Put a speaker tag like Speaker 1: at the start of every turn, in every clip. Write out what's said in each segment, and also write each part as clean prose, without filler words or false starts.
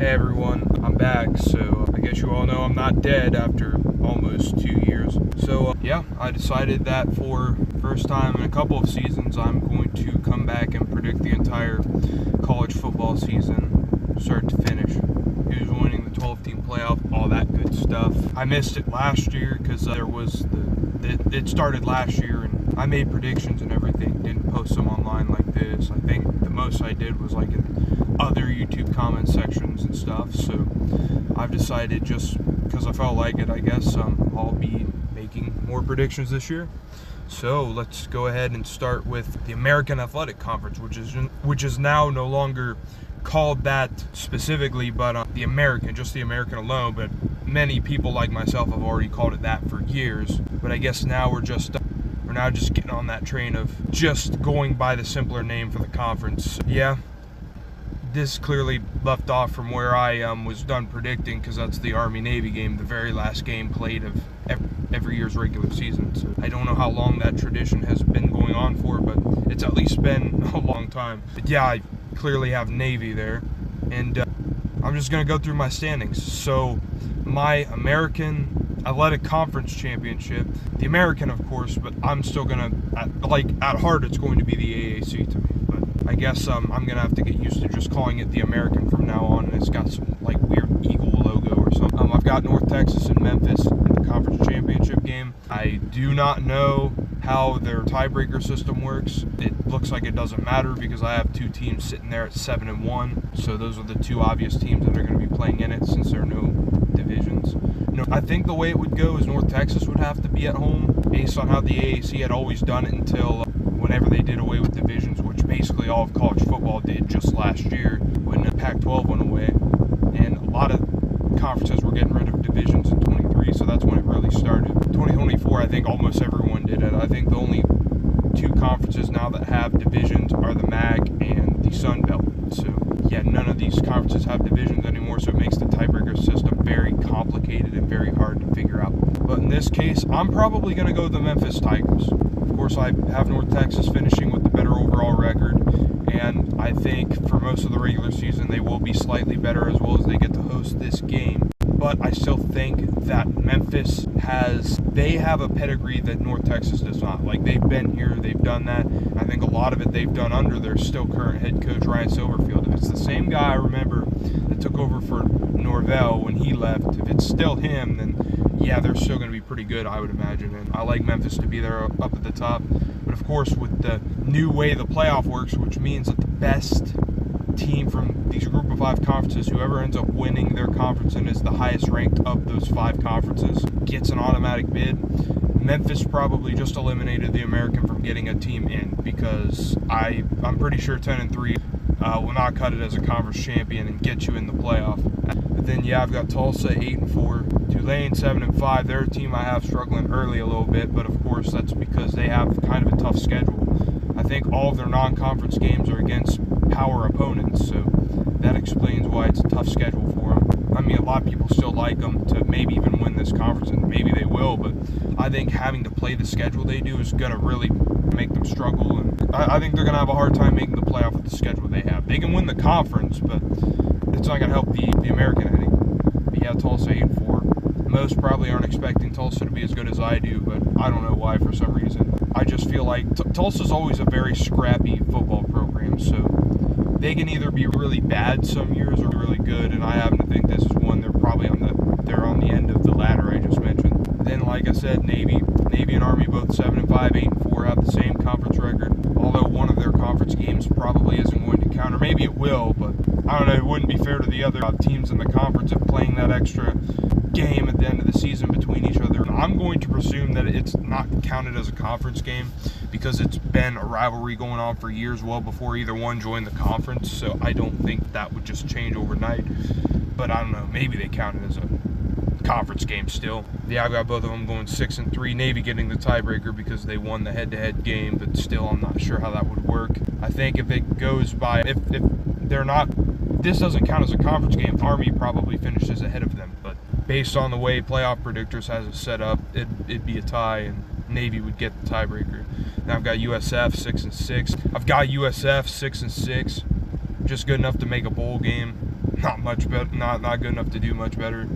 Speaker 1: Hey everyone, I'm back. So I guess you all know I'm not dead after almost 2 years. So yeah, I decided that for first time in a couple of seasons, I'm going to come back and predict the entire college football season, start to finish. Who's winning the 12-team playoff, all that good stuff. I missed it last year because it started last year and I made predictions and everything, didn't post them online like this. I think the most I did was like in other YouTube comment sections and stuff. So I've decided, just because I felt like it, I guess I'll be making more predictions this year. So let's go ahead and start with the American Athletic Conference, which is now no longer called that specifically, but the American, just the American alone. But many people like myself have already called it that for years. But I guess now we're now just getting on that train of just going by the simpler name for the conference. Yeah, this clearly left off from where I was done predicting, because that's the Army-Navy game, the very last game played of every year's regular season. So I don't know how long that tradition has been going on for, but it's at least been a long time. But yeah, I clearly have Navy there, and I'm just going to go through my standings. So my American Athletic Conference Championship, the American of course, but I'm still going to, at heart, it's going to be the AAC to me. But I guess I'm going to have to get used to just calling it the American from now on, and it's got some like weird eagle logo or something. I've got North Texas and Memphis in the conference championship game. I do not know how their tiebreaker system works. It looks like it doesn't matter because I have two teams sitting there at 7-1. So those are the two obvious teams that are going to be playing in it, since there are no divisions. I think the way it would go is North Texas would have to be at home, based on how the AAC had always done it until whenever they did away with divisions, which basically all of college football did just last year when the Pac-12 went away. And a lot of conferences were getting rid of divisions in 23, so that's when it really started. 2024, I think almost everyone did it. I think the only two conferences now that have divisions are the MAC and the Sun Belt. So yeah, none of these conferences have divisions anymore, so it makes the tiebreaker system very complicated and very hard to figure out. But in this case, I'm probably going to go with the Memphis Tigers. Of course, I have North Texas finishing with the better overall record, and I think for most of the regular season they will be slightly better, as well as they get to host this game. But I still think that Memphis they have a pedigree that North Texas does not. Like, they've been here, they've done that. I think a lot of it they've done under their still current head coach, Ryan Silverfield. If it's the same guy I remember that took over for Norvell when he left, if it's still him, then yeah, they're still going to be pretty good, I would imagine. And I like Memphis to be there up at the top. But of course, with the new way the playoff works, which means that the best team from these group of 5 conferences, whoever ends up winning their conference and is the highest ranked of those 5 conferences, gets an automatic bid. Memphis probably just eliminated the American from getting a team in, because I'm pretty sure 10-3 will not cut it as a conference champion and get you in the playoff. But then yeah, I've got Tulsa 8-4, Tulane 7-5. They're a team I have struggling early a little bit, but of course that's because they have kind of a tough schedule. I think all of their non-conference games are against power opponents, so that explains why it's a tough schedule for them. I mean, a lot of people still like them to maybe even win this conference, and maybe they will, but I think having to play the schedule they do is going to really make them struggle, and I think they're going to have a hard time making the playoff with the schedule they have. They can win the conference, but it's not going to help the American heading. But yeah, Tulsa 8-4. Most probably aren't expecting Tulsa to be as good as I do, but I don't know why for some reason. I just feel like Tulsa's always a very scrappy football program, so they can either be really bad some years or really good, and I happen to think this is one they're probably on the end of the ladder I just mentioned. Then, like I said, Navy and Army both 7-5, 8-4, have the same conference record, although one of their conference games probably isn't going to count, or maybe it will, but I don't know, it wouldn't be fair to the other teams in the conference if playing that extra game at the end of the season between each other. I'm going to presume that it's not counted as a conference game, because it's been a rivalry going on for years, well before either one joined the conference, so I don't think that would just change overnight. But I don't know, maybe they count it as a conference game still. Yeah, I've got both of them going 6-3. Navy getting the tiebreaker because they won the head-to-head game, but still I'm not sure how that would work. I think if it goes by, if they're not, this doesn't count as a conference game, Army probably finishes ahead of them, but based on the way Playoff Predictors has it set up, it'd be a tie, and Navy would get the tiebreaker. Now I've got USF 6-6. I've got USF 6-6, just good enough to make a bowl game. not much better, not good enough to do much better.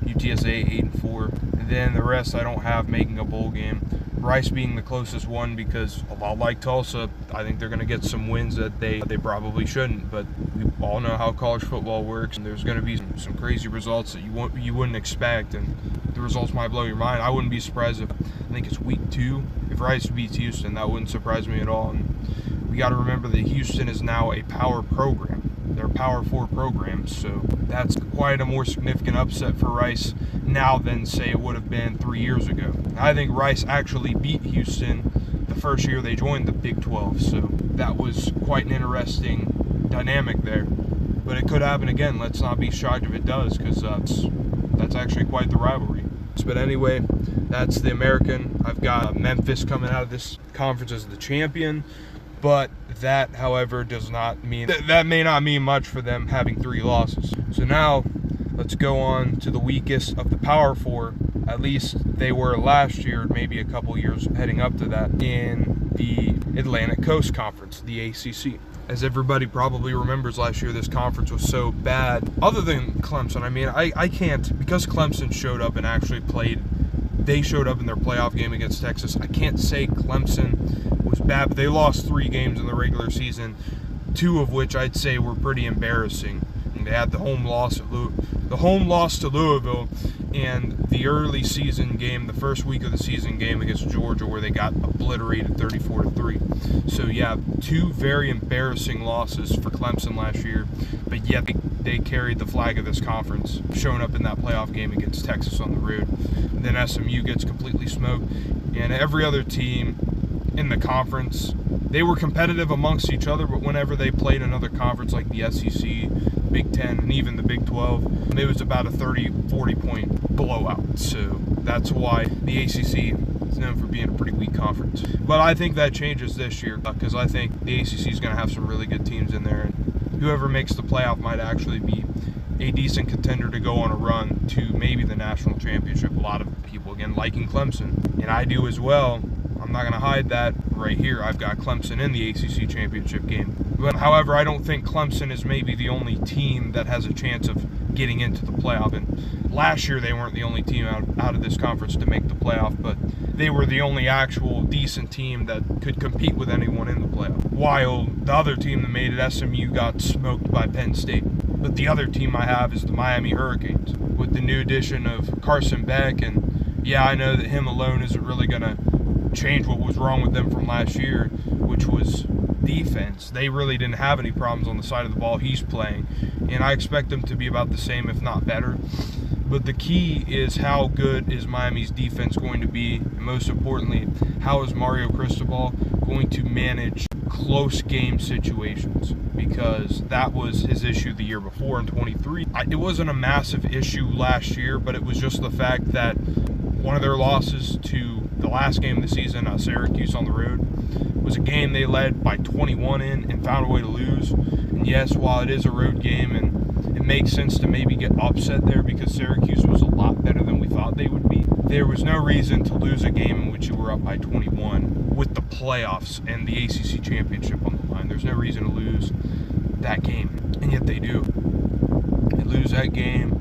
Speaker 1: UTSA 8-4. And then the rest I don't have making a bowl game. Rice being the closest one because, a lot like Tulsa, I think they're going to get some wins that they probably shouldn't. But we all know how college football works, and there's going to be some crazy results that you wouldn't expect, and the results might blow your mind. I wouldn't be surprised if, I think it's week 2, if Rice beats Houston. That wouldn't surprise me at all. And we got to remember that Houston is now a power program. They're Power 4 programs, so that's quite a more significant upset for Rice now than, say, it would have been 3 years ago. I think Rice actually beat Houston the first year they joined the Big 12, so that was quite an interesting dynamic there. But it could happen again. Let's not be shocked if it does, because that's actually quite the rivalry. But anyway, that's the American. I've got Memphis coming out of this conference as the champion. But that, however, does not mean that may not mean much for them having 3 losses. So now let's go on to the weakest of the Power 4. At least they were last year, maybe a couple years heading up to that, in the Atlantic Coast Conference, the ACC. As everybody probably remembers, last year this conference was so bad. Other than Clemson, I mean, I can't, because Clemson showed up and actually played, they showed up in their playoff game against Texas. I can't say Clemson was bad, but they lost 3 games in the regular season, 2 of which I'd say were pretty embarrassing. And they had the home loss to Louisville, and the early season game, the first week of the season game against Georgia, where they got obliterated 34-3. So yeah, 2 very embarrassing losses for Clemson last year, but yet they carried the flag of this conference, showing up in that playoff game against Texas on the road. And then SMU gets completely smoked, and every other team in the conference, they were competitive amongst each other, but whenever they played another conference like the SEC, Big 10, and even the Big 12, it was about a 30-40 point blowout. So that's why the ACC is known for being a pretty weak conference. But I think that changes this year, because I think the ACC is going to have some really good teams in there, and whoever makes the playoff might actually be a decent contender to go on a run to maybe the national championship. A lot of people, again, liking Clemson, and I do as well. I'm not going to hide that right here. I've got Clemson in the ACC championship game. But however, I don't think Clemson is maybe the only team that has a chance of getting into the playoff. And last year they weren't the only team out of this conference to make the playoff, but they were the only actual decent team that could compete with anyone in the playoff. While the other team that made it, SMU, got smoked by Penn State. But the other team I have is the Miami Hurricanes, with the new addition of Carson Beck. And yeah, I know that him alone isn't really going to change what was wrong with them from last year, which was defense. They really didn't have any problems on the side of the ball he's playing, and I expect them to be about the same, if not better. But the key is, how good is Miami's defense going to be, and most importantly, how is Mario Cristobal going to manage close game situations, because that was his issue the year before in 23. It wasn't a massive issue last year, but it was just the fact that one of their losses to the last game of the season, Syracuse on the road, was a game they led by 21 in and found a way to lose. And yes, while it is a road game, and it makes sense to maybe get upset there because Syracuse was a lot better than we thought they would be, there was no reason to lose a game in which you were up by 21 with the playoffs and the ACC championship on the line. There's no reason to lose that game, and yet they do. They lose that game,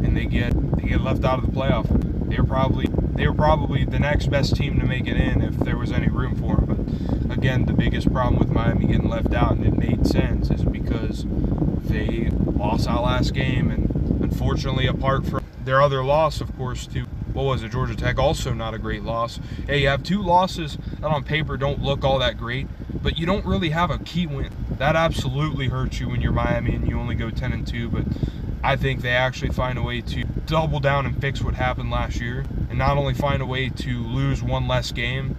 Speaker 1: and they get left out of the playoff. They were probably the next best team to make it in if there was any room for them. But again, the biggest problem with Miami getting left out, and it made sense, is because they lost that last game. And unfortunately, apart from their other loss, of course, to, what was it, Georgia Tech, also not a great loss. Hey, you have 2 losses that on paper don't look all that great, but you don't really have a key win. That absolutely hurts you when you're Miami and you only go 10-2, but I think they actually find a way to double down and fix what happened last year, and not only find a way to lose 1 less game,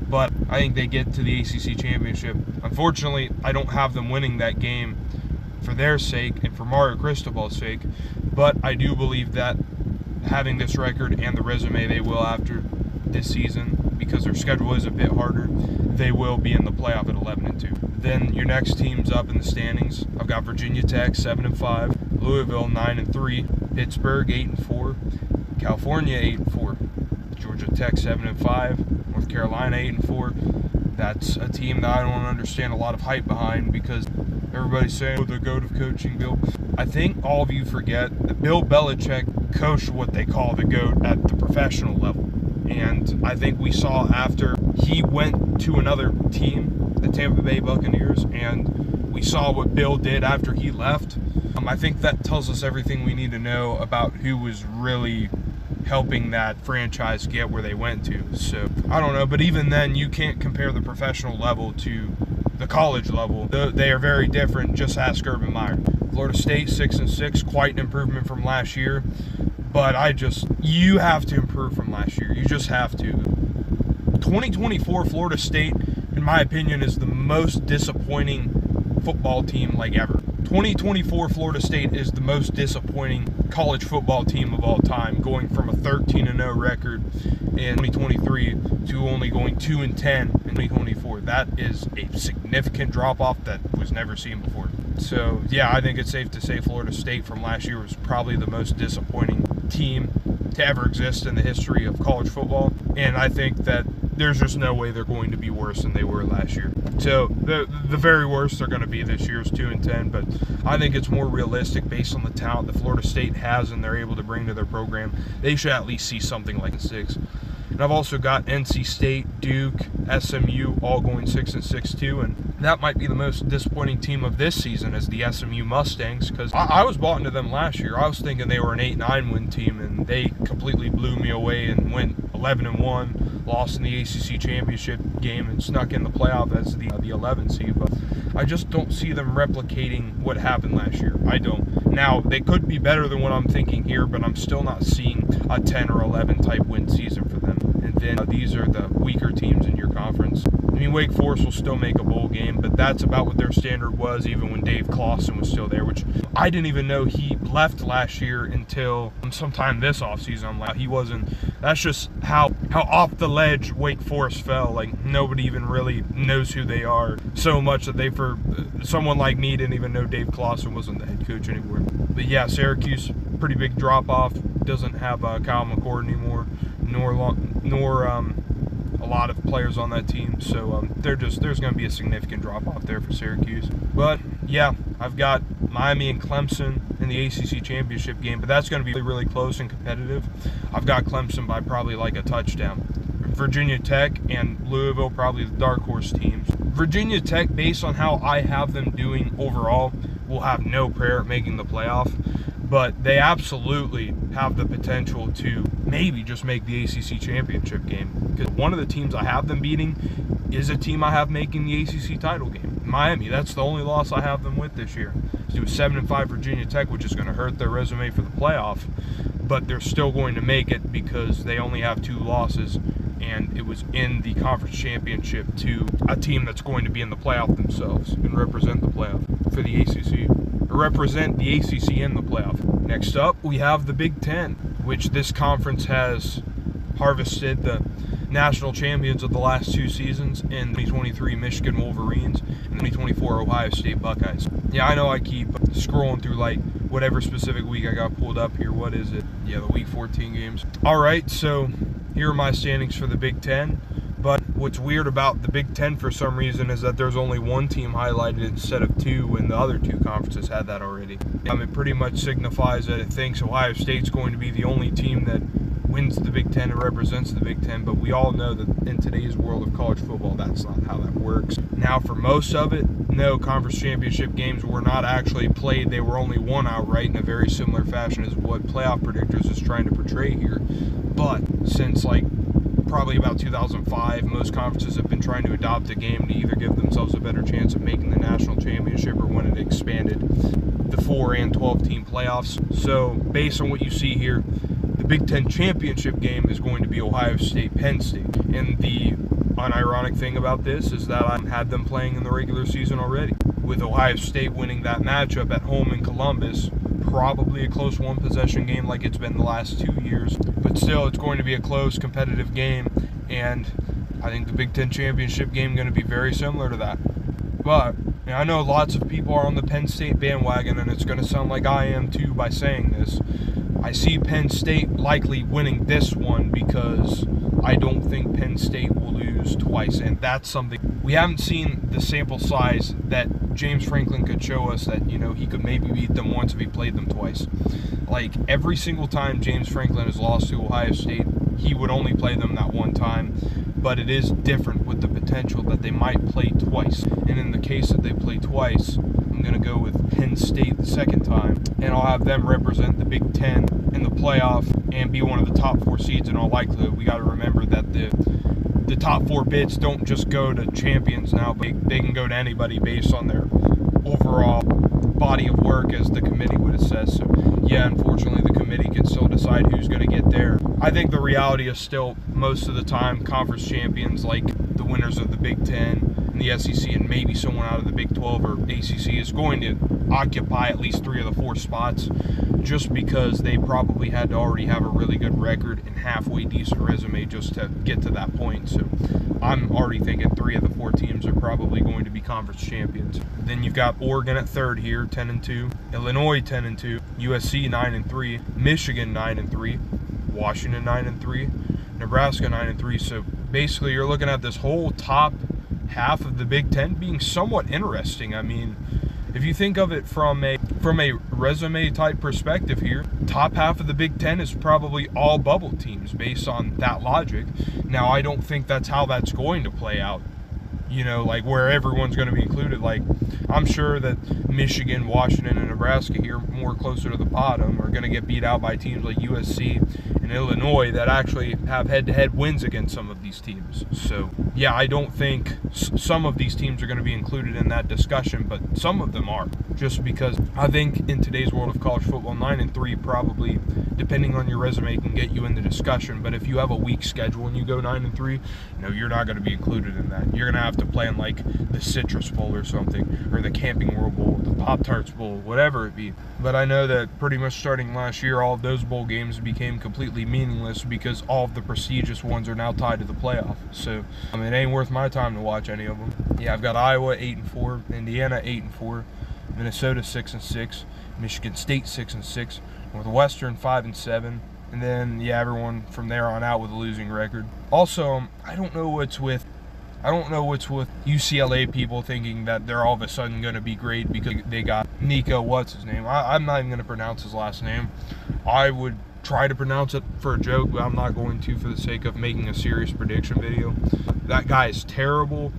Speaker 1: but I think they get to the ACC championship. Unfortunately, I don't have them winning that game for their sake and for Mario Cristobal's sake, but I do believe that having this record and the resume they will after this season, because their schedule is a bit harder, they will be in the playoff at 11-2. Then your next teams up in the standings, I've got Virginia Tech 7-5, Louisville 9-3, Pittsburgh 8-4, California 8-4, Georgia Tech 7-5, North Carolina 8-4, That's a team that I don't understand a lot of hype behind, because everybody's saying, oh, the GOAT of coaching, Bill. I think all of you forget that Bill Belichick coached what they call the GOAT at the professional level. And I think we saw after he went to another team, the Tampa Bay Buccaneers, and we saw what Bill did after he left. I think that tells us everything we need to know about who was really helping that franchise get where they went to. So, I don't know, but even then, you can't compare the professional level to the college level. They are very different. Just ask Urban Meyer. Florida State 6-6, quite an improvement from last year, but you have to improve from last year. You just have to. 2024 Florida State, in my opinion, is the most disappointing football team like ever. 2024 Florida State is the most disappointing college football team of all time, going from a 13-0 record in 2023 to only going 2-10 in 2024. That is a significant drop-off that was never seen before. So, yeah, I think it's safe to say Florida State from last year was probably the most disappointing team to ever exist in the history of college football, and I think that there's just no way they're going to be worse than they were last year. So the very worst they're going to be this year is 2-10, but I think it's more realistic based on the talent that Florida State has and they're able to bring to their program. They should at least see something like 6. And I've also got NC State, Duke, SMU all going 6-6 too, and that might be the most disappointing team of this season is the SMU Mustangs, because I was bought into them last year. I was thinking they were an 8-9 win team, and they completely blew me away and went 11-1, lost in the ACC championship game, and snuck in the playoff as the 11 seed. But I just don't see them replicating what happened last year. I don't. Now, they could be better than what I'm thinking here, but I'm still not seeing a 10 or 11 type win season for them. And then these are the weaker teams in your conference. I mean, Wake Forest will still make a bowl game, but that's about what their standard was even when Dave Clawson was still there, which I didn't even know he left last year until sometime this offseason. I'm like, he wasn't. That's just how off the ledge Wake Forest fell. Like, nobody even really knows who they are so much that for someone like me didn't even know Dave Clawson wasn't the head coach anymore. But yeah, Syracuse, pretty big drop-off. Doesn't have Kyle McCord anymore, nor a lot of players on that team. So there's going to be a significant drop-off there for Syracuse. But yeah, I've got Miami and Clemson in the ACC championship game, but that's going to be really, really close and competitive. I've got Clemson by probably like a touchdown. Virginia Tech and Louisville, probably the dark horse teams. Virginia Tech, based on how I have them doing overall, will have no prayer at making the playoff, but they absolutely have the potential to maybe just make the ACC championship game, because one of the teams I have them beating is a team I have making the ACC title game. Miami, that's the only loss I have them with this year. It was 7-5 Virginia Tech, which is going to hurt their resume for the playoff, but they're still going to make it because they only have 2 losses, and it was in the conference championship to a team that's going to be in the playoff themselves and represent the playoff for the ACC, or represent the ACC in the playoff. Next up, we have the Big Ten, which this conference has harvested the national champions of the last 2 seasons in 2023 Michigan Wolverines and 2024 Ohio State Buckeyes. Yeah, I know I keep scrolling through like whatever specific week I got pulled up here. What is it? Yeah, the week 14 games. All right, so here are my standings for the Big Ten. But what's weird about the Big Ten for some reason is that there's only 1 team highlighted instead of 2 when the other 2 conferences had that already. It pretty much signifies that it thinks Ohio State's going to be the only team that wins the Big Ten and represents the Big Ten, but we all know that in today's world of college football, that's not how that works. Now, for most of it, no, conference championship games were not actually played. They were only won outright in a very similar fashion as what Playoff Predictors is trying to portray here. But since probably about 2005, most conferences have been trying to adopt a game to either give themselves a better chance of making the national championship or when it expanded the 4 and 12 team playoffs. So based on what you see here, the Big Ten championship game is going to be Ohio State Penn State. And the unironic thing about this is that I had them playing in the regular season already, with Ohio State winning that matchup at home in Columbus. Probably a close 1-possession game like it's been the last 2 years, but still it's going to be a close competitive game, and I think the Big Ten championship game is going to be very similar to that. But I know lots of people are on the Penn State bandwagon, and it's going to sound like I am too by saying this, I see Penn State likely winning this one because I don't think Penn State will lose twice, and that's something we haven't seen the sample size that James Franklin could show us that, he could maybe beat them once if he played them twice. Like, every single time James Franklin has lost to Ohio State, he would only play them that one time, but it is different with the potential that they might play twice. And in the case that they play twice, I'm going to go with Penn State the second time, and I'll have them represent the Big Ten in the playoff and be one of the top 4 seeds in all likelihood. We got to remember that the top 4 bids don't just go to champions now, but they can go to anybody based on their overall body of work, as the committee would have said. So yeah, unfortunately the committee can still decide who's going to get there. I think the reality is still most of the time conference champions, like the winners of the Big Ten and the SEC and maybe someone out of the Big 12 or ACC, is going to occupy at least 3 of the 4 spots, just because they probably had to already have a really good record and halfway decent resume just to get to that point. So I'm already thinking 3 of the 4 teams are probably going to be conference champions. Then you've got Oregon at 3rd here, 10-2, Illinois 10-2, USC 9-3, Michigan 9-3, Washington 9-3, Nebraska 9-3. So basically you're looking at this whole top half of the Big Ten being somewhat interesting. I mean, if you think of it from a resume type perspective here, top half of the Big Ten is probably all bubble teams based on that logic. Now, I don't think that's how that's going to play out, like where everyone's going to be included. Like, I'm sure that Michigan, Washington, and Nebraska here, more closer to the bottom, are going to get beat out by teams like USC and Illinois that actually have head-to-head wins against some of these teams. So yeah, I don't think some of these teams are going to be included in that discussion, but some of them are, just because I think in today's world of college football, 9-3 probably, depending on your resume, can get you in the discussion. But if you have a weak schedule and you go 9-3, you're not going to be included in that. You're going to have to play in like the Citrus Bowl or something, or the Camping World Bowl, the Pop-Tarts Bowl, whatever it be. But I know that pretty much starting last year, all of those bowl games became completely meaningless because all of the prestigious ones are now tied to the playoff. So it ain't worth my time to watch any of them. Yeah, I've got Iowa 8-4, Indiana 8-4, Minnesota 6-6, Michigan State 6-6, Northwestern 5-7, and then everyone from there on out with a losing record. Also, I don't know what's with UCLA people thinking that they're all of a sudden going to be great because they got Nico, what's his name? I'm not even going to pronounce his last name. I would try to pronounce it for a joke, but I'm not going to for the sake of making a serious prediction video. That guy is terrible.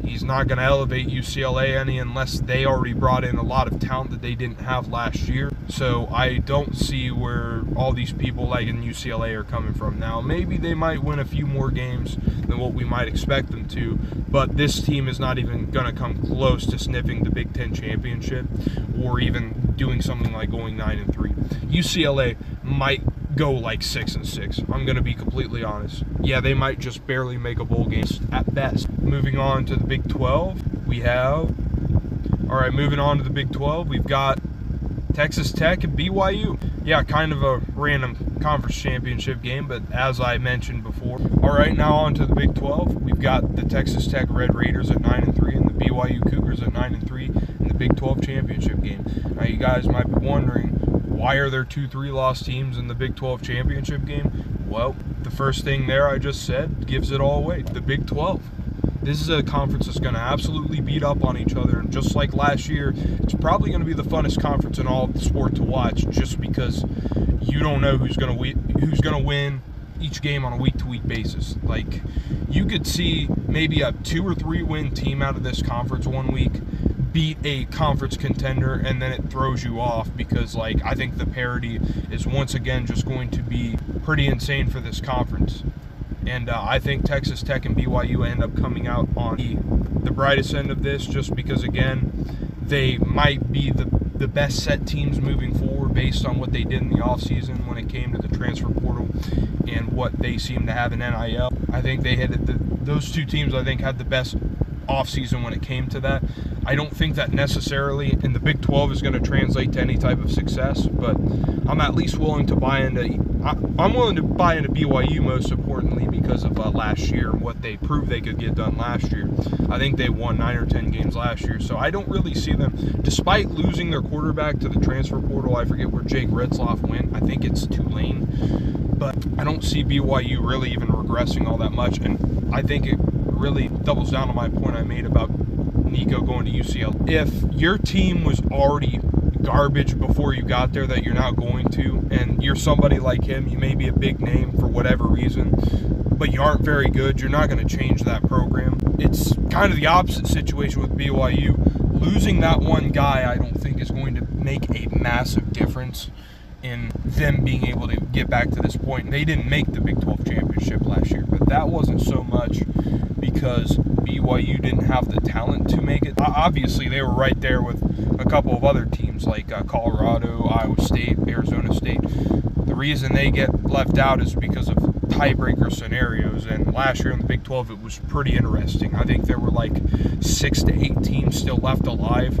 Speaker 1: He's not going to elevate UCLA any unless they already brought in a lot of talent that they didn't have last year. So I don't see where all these people like in UCLA are coming from. Now, maybe they might win a few more games than what we might expect them to, but this team is not even going to come close to sniffing the Big Ten championship or even doing something like going 9-3. UCLA might go like 6-6. I'm going to be completely honest. Yeah, they might just barely make a bowl game at best. Moving on to the Big 12, we've got Texas Tech and BYU. Yeah, kind of a random conference championship game, but as I mentioned before. All right, now on to the Big 12. We've got the Texas Tech Red Raiders at 9-3 and the BYU Cougars at 9-3 in the Big 12 championship game. Now, you guys might be wondering, why are there 2 3-loss teams in the Big 12 championship game? Well, the first thing there I just said gives it all away. The Big 12. This is a conference that's going to absolutely beat up on each other, and just like last year, it's probably going to be the funnest conference in all of the sport to watch, just because you don't know who's going to win each game on a week-to-week basis. Like, you could see maybe a 2 or 3 win team out of this conference one week beat a conference contender, and then it throws you off because, like, I think the parity is once again just going to be pretty insane for this conference. And I think Texas Tech and BYU end up coming out on the brightest end of this, just because, again, they might be the best set teams moving forward based on what they did in the offseason when it came to the transfer portal and what they seem to have in NIL. I think they had those 2 teams, I think, had the best offseason when it came to that. I don't think that necessarily in the Big 12 is going to translate to any type of success, but I'm at least willing to buy into BYU, most importantly because of last year and what they proved they could get done last year. I think they won 9 or 10 games last year, so I don't really see them, despite losing their quarterback to the transfer portal. I forget where Jake Ritzloff went. I think it's Tulane, but I don't see BYU really even regressing all that much, and I think it really doubles down on my point I made about Nico going to UCLA. If your team was already garbage before you got there that you're not going to, and you're somebody like him, you may be a big name for whatever reason, but you aren't very good, you're not going to change that program. It's kind of the opposite situation with BYU. Losing that one guy, I don't think is going to make a massive difference in them being able to get back to this point. They didn't make the Big 12 championship last year, but that wasn't so much because BYU didn't have the talent to make it. Obviously, they were right there with a couple of other teams like Colorado, Iowa State, Arizona State. The reason they get left out is because of tiebreaker scenarios, and last year in the Big 12 it was pretty interesting. I think there were like 6 to 8 teams still left alive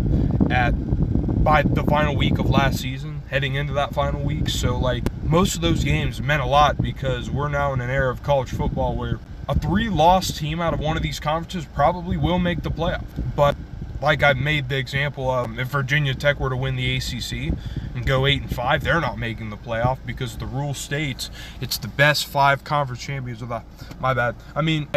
Speaker 1: by the final week of last season, heading into that final week. So like most of those games meant a lot because we're now in an era of college football where a 3-loss team out of one of these conferences probably will make the playoff. But like I made the example of, if Virginia Tech were to win the ACC and go 8-5, they're not making the playoff because the rule states it's the best 5 conference champions of the. My bad. I mean,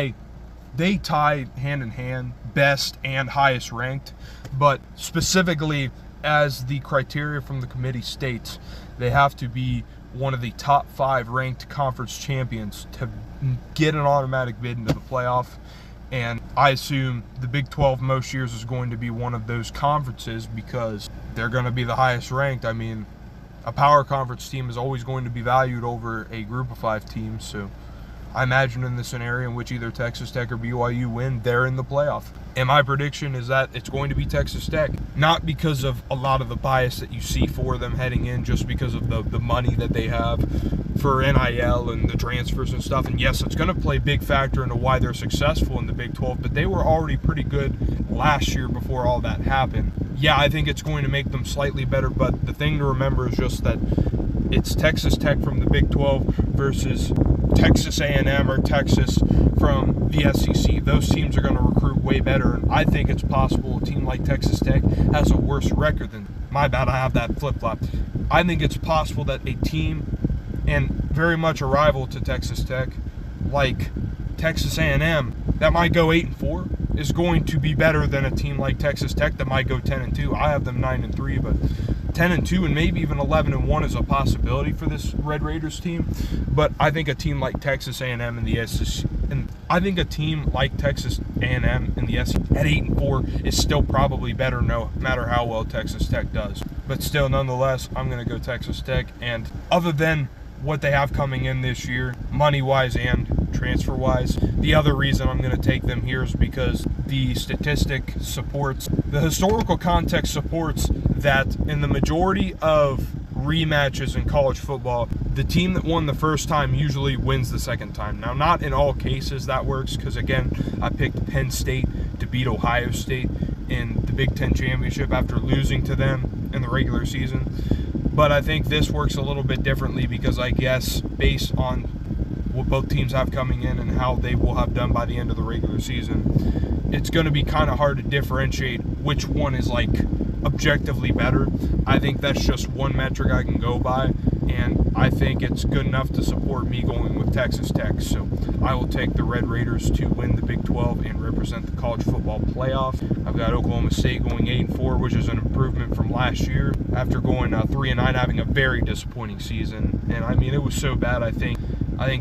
Speaker 1: they tie hand in hand, best and highest ranked, but specifically as the criteria from the committee states, they have to be one of the top 5 ranked conference champions to get an automatic bid into the playoff. And I assume the Big 12 most years is going to be one of those conferences because they're going to be the highest ranked. I mean, a power conference team is always going to be valued over a group of 5 teams. So I imagine in the scenario in which either Texas Tech or BYU win, they're in the playoff. And my prediction is that it's going to be Texas Tech, not because of a lot of the bias that you see for them heading in, just because of the money that they have for NIL and the transfers and stuff. And yes, it's going to play a big factor into why they're successful in the Big 12, but they were already pretty good last year before all that happened. Yeah, I think it's going to make them slightly better, but the thing to remember is just that it's Texas Tech from the Big 12 versus Texas A&M or Texas from the SEC. Those teams are going to recruit way better, and I think it's possible a team like Texas Tech has a worse record than. My bad, I have that flip-flop. I think it's possible that a team, and very much a rival to Texas Tech, like Texas A&M, that might go 8-4, is going to be better than a team like Texas Tech that might go 10-2. I have them 9-3, but 10-2 and maybe even 11-1 is a possibility for this Red Raiders team. But I think a team like Texas A&M in the SEC, and I think a team like Texas A&M in the SEC at 8-4 is still probably better, no matter how well Texas Tech does. But still, nonetheless, I'm going to go Texas Tech. And other than what they have coming in this year, money-wise and transfer-wise, the other reason I'm going to take them here is because the statistic supports, the historical context supports that in the majority of rematches in college football, the team that won the first time usually wins the second time. Now, not in all cases that works, because again, I picked Penn State to beat Ohio State in the Big Ten Championship after losing to them in the regular season. But I think this works a little bit differently because I guess based on what both teams have coming in and how they will have done by the end of the regular season, it's going to be kind of hard to differentiate which one is like objectively better. I think that's just one metric I can go by, and I think it's good enough to support me going with Texas Tech. So I will take the Red Raiders to win the Big 12 and represent the college football playoff. I've got Oklahoma State going 8-4, which is an improvement from last year after going 3-9, having a very disappointing season. And I mean, it was so bad, I think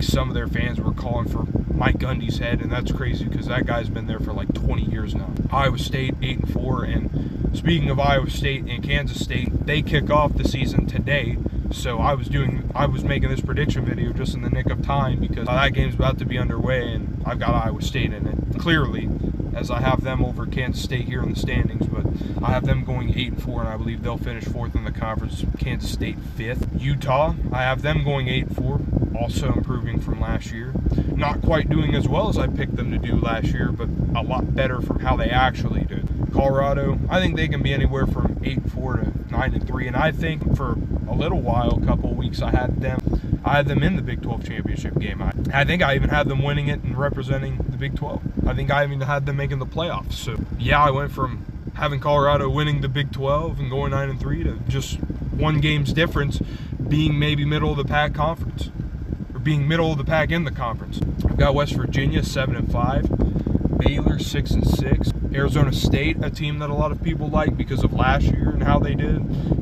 Speaker 1: some of their fans were calling for Mike Gundy's head, and that's crazy because that guy's been there for like 20 years now. Iowa State 8-4, and speaking of Iowa State and Kansas State, they kick off the season today. So I was making this prediction video just in the nick of time because that game's about to be underway, and I've got Iowa State in it. Clearly, as I have them over Kansas State here in the standings, but I have them going 8-4, and I believe they'll finish 4th in the conference. Kansas State 5th. Utah, I have them going 8-4, also improving from last year. Not quite doing as well as I picked them to do last year, but a lot better from how they actually did. Colorado, I think they can be anywhere from 8-4 to 9-3, and I think for a little while, a couple of weeks, I had them in the Big 12 championship game. I think I even had them winning it and representing the Big 12. I think I even had them making the playoffs. So yeah, I went from having Colorado winning the Big 12 and going 9-3 to just one game's difference being maybe middle of the pack conference, or being middle of the pack in the conference. I've got West Virginia 7-5, Baylor 6-6, Arizona State, a team that a lot of people like because of last year and how they did,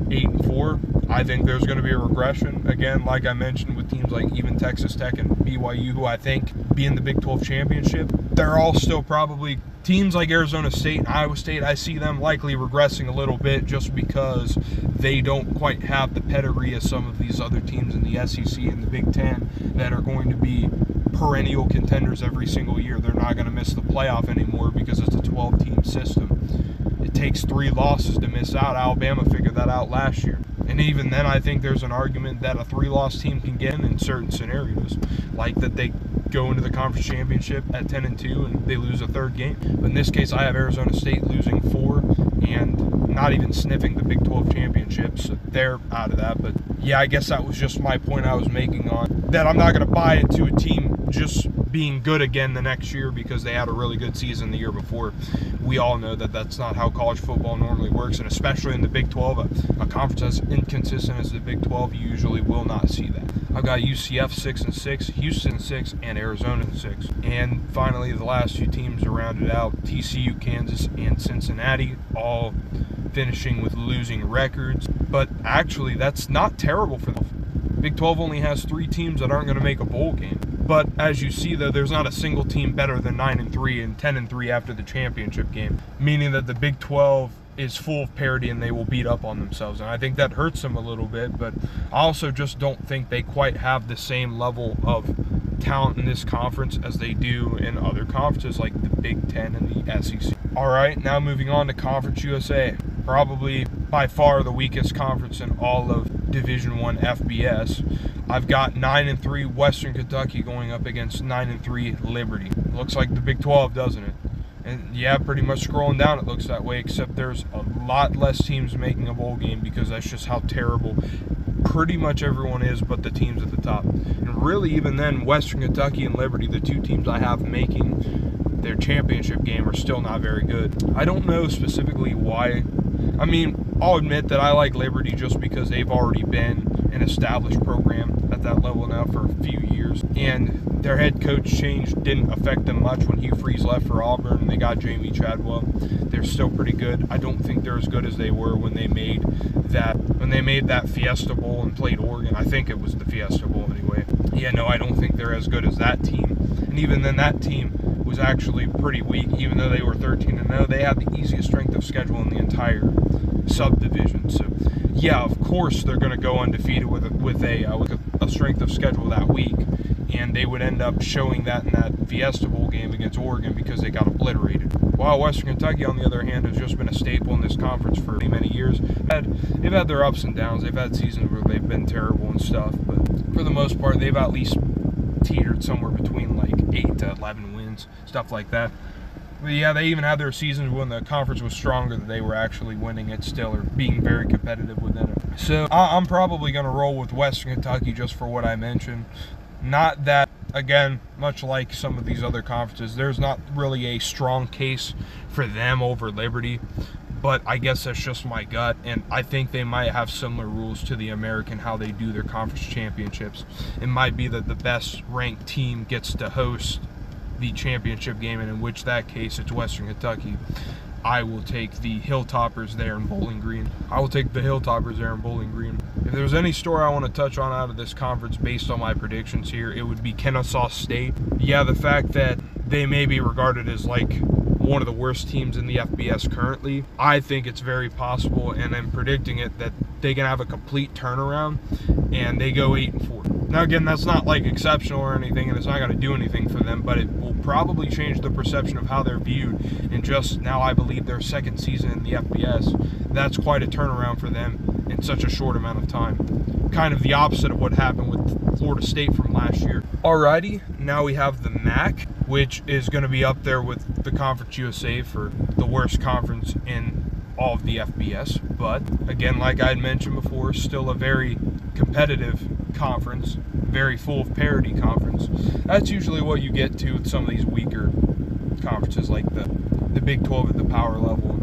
Speaker 1: 8-4. I think there's going to be a regression again, like I mentioned, with teams like even Texas Tech and BYU, who I think be in the Big 12 championship. They're all still probably teams like Arizona State and Iowa State. I see them likely regressing a little bit just because they don't quite have the pedigree as some of these other teams in the SEC and the Big Ten that are going to be perennial contenders every single year. They're not going to miss the playoff anymore because it's a 12-team system. It takes 3 losses to miss out. Alabama figured that out last year. And even then, I think there's an argument that a 3-loss team can get in certain scenarios, like that they go into the conference championship at 10-2 and they lose a 3rd game. But in this case, I have Arizona State losing 4 and not even sniffing the Big 12 championship, so they're out of that. But yeah, I guess that was just my point I was making on that. I'm not going to buy into a team just being good again the next year because they had a really good season the year before. We all know that that's not how college football normally works, and especially in the Big 12, a conference as inconsistent as the Big 12, you usually will not see that. I've got UCF 6-6, Houston 6, and Arizona 6. And finally, the last 2 teams to round it out, TCU, Kansas, and Cincinnati, all finishing with losing records. But actually, that's not terrible for them. Big 12 only has 3 teams that aren't going to make a bowl game. But as you see, though, there's not a single team better than 9-3 and 10-3 after the championship game, meaning that the Big 12 is full of parity and they will beat up on themselves. And I think that hurts them a little bit, but I also just don't think they quite have the same level of talent in this conference as they do in other conferences like the Big 10 and the SEC. All right, now moving on to Conference USA. Probably by far the weakest conference in all of Division I FBS. I've got 9-3 Western Kentucky going up against 9-3 Liberty. Looks like the Big 12, doesn't it? And yeah, pretty much scrolling down it looks that way, except there's a lot less teams making a bowl game because that's just how terrible pretty much everyone is but the teams at the top. And really, even then, Western Kentucky and Liberty, the 2 teams I have making their championship game, are still not very good. I don't know specifically why. I mean, I'll admit that I like Liberty just because they've already been an established program at that level now for a few years, and their head coach change didn't affect them much when Hugh Freeze left for Auburn and they got Jamie Chadwell. They're still pretty good. I don't think they're as good as they were when they made that Fiesta Bowl and played Oregon. I think it was the Fiesta Bowl anyway. Yeah, no, I don't think they're as good as that team. And even then, that team was actually pretty weak, even though they were 13-0. They had the easiest strength of schedule in the entire subdivision. So yeah, of course they're going to go undefeated with a strength of schedule that week, and they would end up showing that in that Fiesta Bowl game against Oregon because they got obliterated. While Western Kentucky, on the other hand, has just been a staple in this conference for many years. They've had their ups and downs. They've had seasons where they've been terrible and stuff, but for the most part, they've at least teetered somewhere between like 8 to 11 wins, stuff like that. But yeah, they even had their seasons when the conference was stronger that they were actually winning it still or being very competitive within it. So I'm probably going to roll with Western Kentucky just for what I mentioned. Not that, again, much like some of these other conferences, there's not really a strong case for them over Liberty, but I guess that's just my gut, and I think they might have similar rules to the American, how they do their conference championships. It might be that the best ranked team gets to host the championship game, and in which that case it's Western Kentucky. I will take the Hilltoppers there in Bowling Green. If there's any story I want to touch on out of this conference based on my predictions here, it would be Kennesaw State. Yeah, the fact that they may be regarded as like one of the worst teams in the FBS currently, I think it's very possible, and I'm predicting it, that they can have a complete turnaround and they go 8-4. Now again, that's not like exceptional or anything, and it's not going to do anything for them, but it will probably change the perception of how they're viewed in just now, I believe, their second season in the FBS. That's quite a turnaround for them in such a short amount of time. Kind of the opposite of what happened with Florida State from last year. Alrighty, now we have the MAC, which is going to be up there with the Conference USA for the worst conference in all of the FBS. But again, like I had mentioned before, still a very competitive conference, very full of parity conference. That's usually what you get to with some of these weaker conferences like the Big 12 at the power level,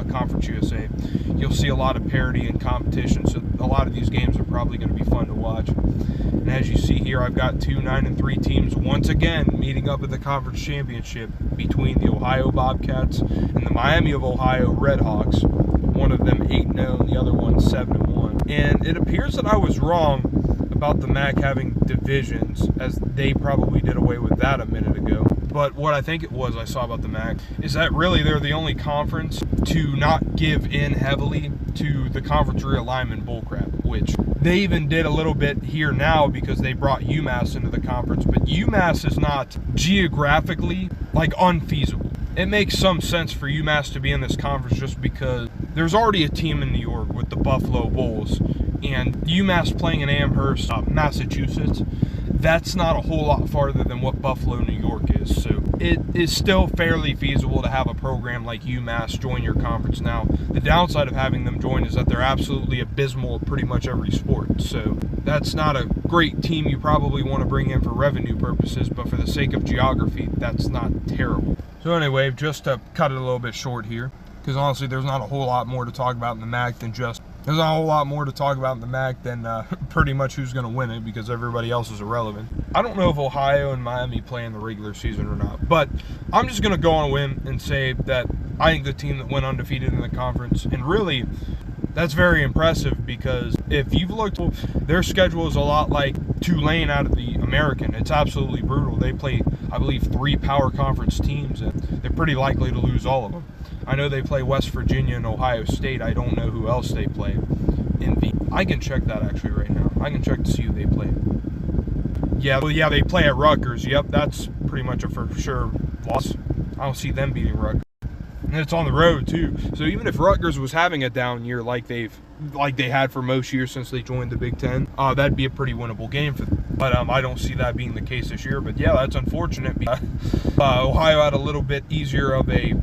Speaker 1: Conference USA. You'll see a lot of parity and competition, so a lot of these games are probably going to be fun to watch. And as you see here, I've got two 9-3 teams once again meeting up at the conference championship between the Ohio Bobcats and the Miami of Ohio Redhawks. One of them 8-0 and the other one 7-1. And it appears that I was wrong about the MAC having divisions, as they probably did away with that a minute ago. But what I think it was I saw about the MAC is that really they're the only conference to not give in heavily to the conference realignment bullcrap, which they even did a little bit here now because they brought UMass into the conference. But UMass is not geographically unfeasible. It makes some sense for UMass to be in this conference just because there's already a team in New York with the Buffalo Bulls, and UMass playing in Amherst, Massachusetts. That's not a whole lot farther than what Buffalo, New York is. So it is still fairly feasible to have a program like UMass join your conference. Now, the downside of having them join is that they're absolutely abysmal at pretty much every sport. So that's not a great team you probably want to bring in for revenue purposes, but for the sake of geography, that's not terrible. So anyway, just to cut it a little bit short here, because honestly, there's not a whole lot more to talk about in the MAC than pretty much who's going to win it, because everybody else is irrelevant. I don't know if Ohio and Miami play in the regular season or not, but I'm just going to go on a whim and say that I think the team that went undefeated in the conference, and really, that's very impressive, because if you've looked, their schedule is a lot like Tulane out of the American. It's absolutely brutal. They play, I believe, 3 power conference teams, and they're pretty likely to lose all of them. I know they play West Virginia and Ohio State. I don't know who else they play in the... I can check that actually right now. I can check to see who they play. Yeah, they play at Rutgers. Yep, that's pretty much a for sure loss. I don't see them beating Rutgers. And it's on the road too. So even if Rutgers was having a down year like they had for most years since they joined the Big Ten, that'd be a pretty winnable game for them. But I don't see that being the case this year. But yeah, that's unfortunate. Ohio had a little bit easier of a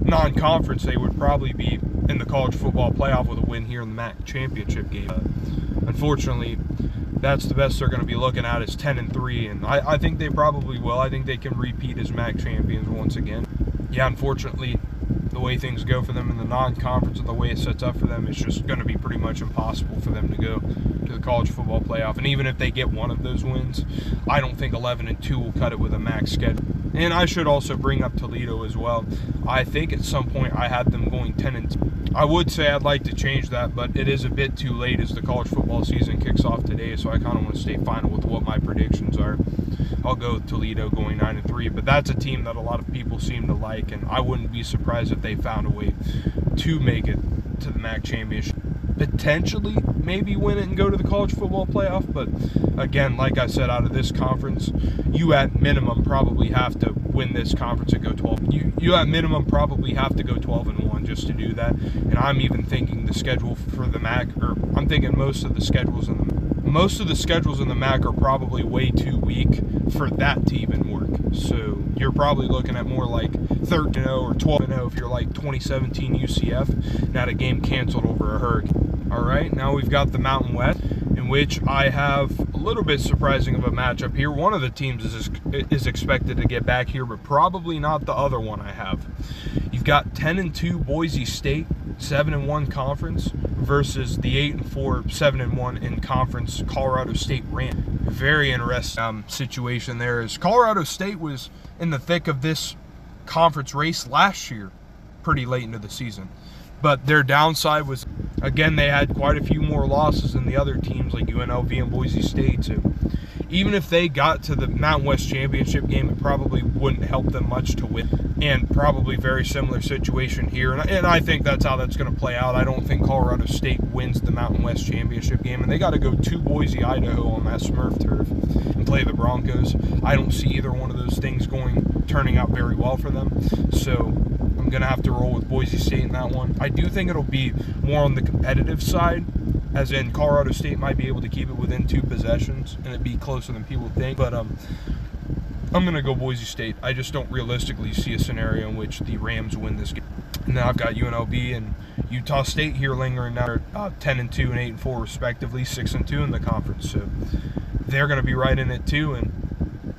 Speaker 1: non-conference. They would probably be in the college football playoff with a win here in the MAC championship game. Unfortunately, that's the best they're going to be looking at is 10-3, and I think they probably will. I think they can repeat as MAC champions once again. Yeah, unfortunately, the way things go for them in the non-conference and the way it sets up for them, it's just going to be pretty much impossible for them to go to the college football playoff. And even if they get one of those wins, I don't think 11-2 will cut it with a MAC schedule. And I should also bring up Toledo as well. I think at some point I had them going 10-2. I would say I'd like to change that, but it is a bit too late as the college football season kicks off today, so I kind of want to stay final with what my predictions are. I'll go with Toledo going 9-3, but that's a team that a lot of people seem to like, and I wouldn't be surprised if they found a way to make it to the MAC championship. Potentially maybe win it and go to the college football playoff, but again, like I said, out of this conference, you at minimum probably have to win this conference and go 12. You at minimum probably have to go 12-1 just to do that. And I'm even thinking the schedule for the MAC, or I'm thinking most of the schedules in the MAC are probably way too weak for that to even work. So you're probably looking at more like 13-0 or 12-0 if you're like 2017 UCF and had a game canceled over a hurricane. All right, now we've got the Mountain West, in which I have a little bit surprising of a matchup here. One of the teams is expected to get back here, but probably not the other one I have. You've got 10-2 Boise State, 7-1 conference, versus the 8-4, 7-1 in conference Colorado State Rams. Very interesting situation there, as Colorado State was in the thick of this conference race last year, pretty late into the season. But their downside was, again, they had quite a few more losses than the other teams like UNLV and Boise State. So even if they got to the Mountain West Championship game, it probably wouldn't help them much to win. And probably very similar situation here. And I think that's how that's going to play out. I don't think Colorado State wins the Mountain West Championship game. And they got to go to Boise, Idaho on that Smurf turf. play the Broncos. I don't see either one of those things turning out very well for them. So I'm going to have to roll with Boise State in that one. I do think it'll be more on the competitive side, as in Colorado State might be able to keep it within 2 possessions and it'd be closer than people think. But I'm going to go Boise State. I just don't realistically see a scenario in which the Rams win this game. And then I've got UNLV and Utah State here lingering now. 10-2 and 8-4 respectively, 6-2 in the conference. So they're going to be right in it too. And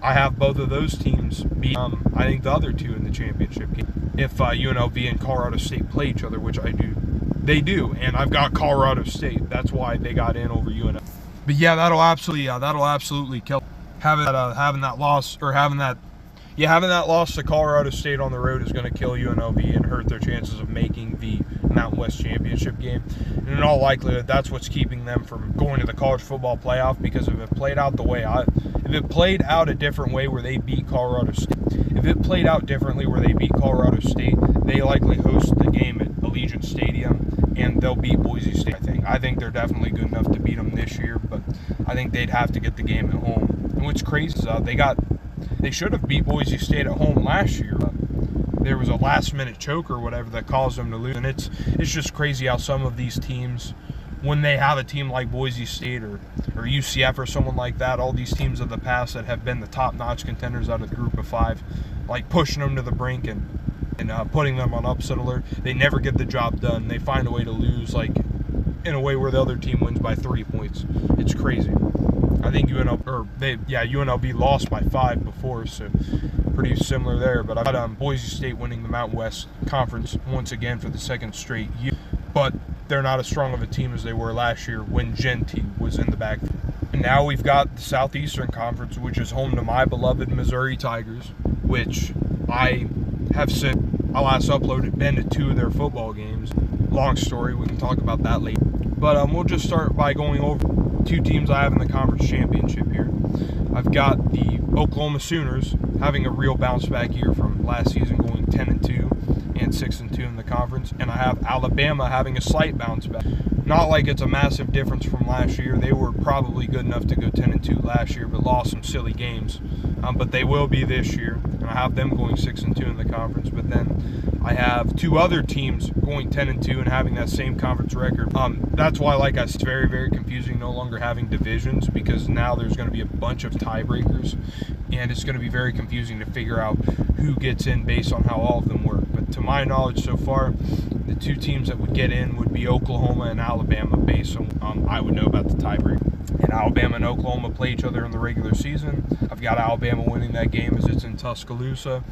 Speaker 1: I have both of those teams beat, I think, the other 2 in the championship game. If UNLV and Colorado State play each other, which I do, they do. And I've got Colorado State. That's why they got in over UNLV. But yeah, that'll absolutely kill. Having that loss to Colorado State on the road is going to kill UNLV and hurt their chances of making the Mountain West Championship game. And in all likelihood, that's what's keeping them from going to the college football playoff, because if it played out a different way where they beat Colorado State, they likely host the game at Allegiant Stadium and they'll beat Boise State, I think they're definitely good enough to beat them this year, but I think they'd have to get the game at home. And what's crazy is they should have beat Boise State at home last year. There was a last-minute choke or whatever that caused them to lose. And it's just crazy how some of these teams, when they have a team like Boise State or UCF or someone like that, all these teams of the past that have been the top-notch contenders out of the group of 5, like pushing them to the brink and putting them on upset alert, they never get the job done. They find a way to lose, like in a way where the other team wins by 3 points. It's crazy. I think UNLV lost by 5 before, so pretty similar there. But I've got Boise State winning the Mountain West Conference once again for the 2nd straight year. But they're not as strong of a team as they were last year when Genty was in the back. And now we've got the Southeastern Conference, which is home to my beloved Missouri Tigers, which I have since I last uploaded been to 2 of their football games. Long story, we can talk about that later. But we'll just start by going over 2 teams I have in the conference championship here. I've got the Oklahoma Sooners having a real bounce back year from last season, going 10-2 and 6-2 in the conference, and I have Alabama having a slight bounce back. Not like it's a massive difference from last year. They were probably good enough to go 10-2 last year, but lost some silly games. But they will be this year, and I have them going 6-2 in the conference. But then I have 2 other teams going 10-2 and having that same conference record. That's why, like I said, it's very, very confusing no longer having divisions, because now there's going to be a bunch of tiebreakers, and it's going to be very confusing to figure out who gets in based on how all of them work. But to my knowledge so far, the 2 teams that would get in would be Oklahoma and Alabama, based on I would know about the tiebreaker. And Alabama and Oklahoma play each other in the regular season. I've got Alabama winning that game as it's in Tuscaloosa.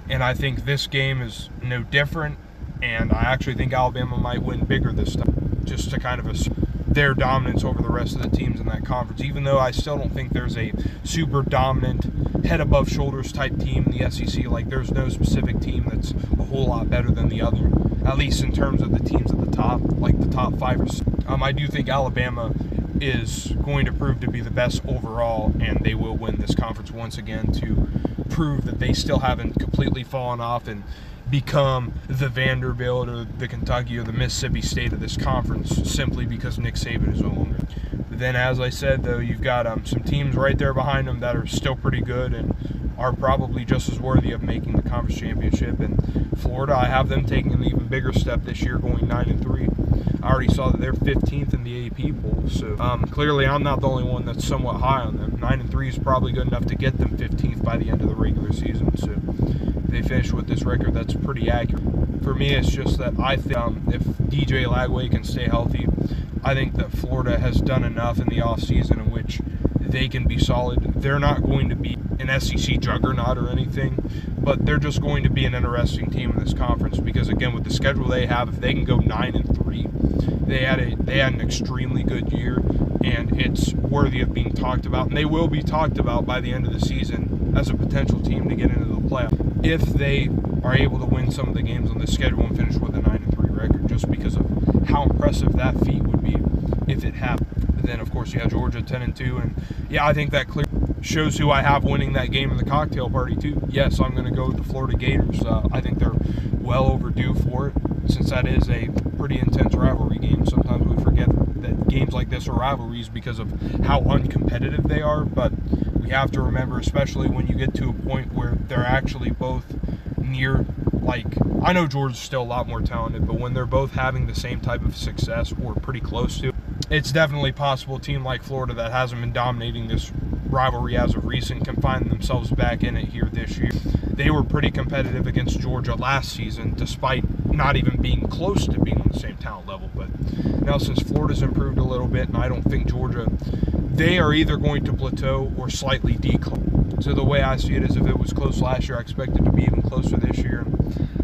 Speaker 1: And I think this game is no different. And I actually think Alabama might win bigger this time, just to kind of assume their dominance over the rest of the teams in that conference, even though I still don't think there's a super dominant, head above shoulders type team in the SEC. Like, there's no specific team that's a whole lot better than the other, at least in terms of the teams at the top, like the top 5 or 6. I do think Alabama is going to prove to be the best overall, and they will win this conference once again to prove that they still haven't completely fallen off and become the Vanderbilt or the Kentucky or the Mississippi State of this conference simply because Nick Saban is no longer. But then, as I said, though, you've got some teams right there behind them that are still pretty good and are probably just as worthy of making the conference championship. And Florida, I have them taking an even bigger step this year, going 9-3. I already saw that they're 15th in the AP poll, so clearly I'm not the only one that's somewhat high on them. 9-3 is probably good enough to get them 15th by the end of the regular season, so they finish with this record that's pretty accurate. For me, it's just that I think if DJ Lagway can stay healthy, I think that Florida has done enough in the offseason in which they can be solid. They're not going to be an SEC juggernaut or anything, but they're just going to be an interesting team in this conference because, again, with the schedule they have, if they can go 9-3, they had an extremely good year, and it's worthy of being talked about. And they will be talked about by the end of the season as a potential team to get into the playoff if they are able to win some of the games on the schedule and finish with a 9-3 record, just because of how impressive that feat would be if it happened. But then, of course, you have Georgia 10-2, and yeah, I think that clearly shows who I have winning that game in the cocktail party too. Yes, I'm going to go with the Florida Gators. I think they're well overdue for it, since that is a pretty intense rivalry game. Sometimes we forget that games like this are rivalries because of how uncompetitive they are, but you have to remember, especially when you get to a point where they're actually both near, like, I know Georgia's still a lot more talented, but when they're both having the same type of success or pretty close to, it's definitely possible a team like Florida that hasn't been dominating this rivalry as of recent can find themselves back in it here this year. They were pretty competitive against Georgia last season, despite not even being close to being on the same talent level. But now since Florida's improved a little bit, and I don't think Georgia, they are either going to plateau or slightly decline. So the way I see it is, if it was close last year, I expect it to be even closer this year.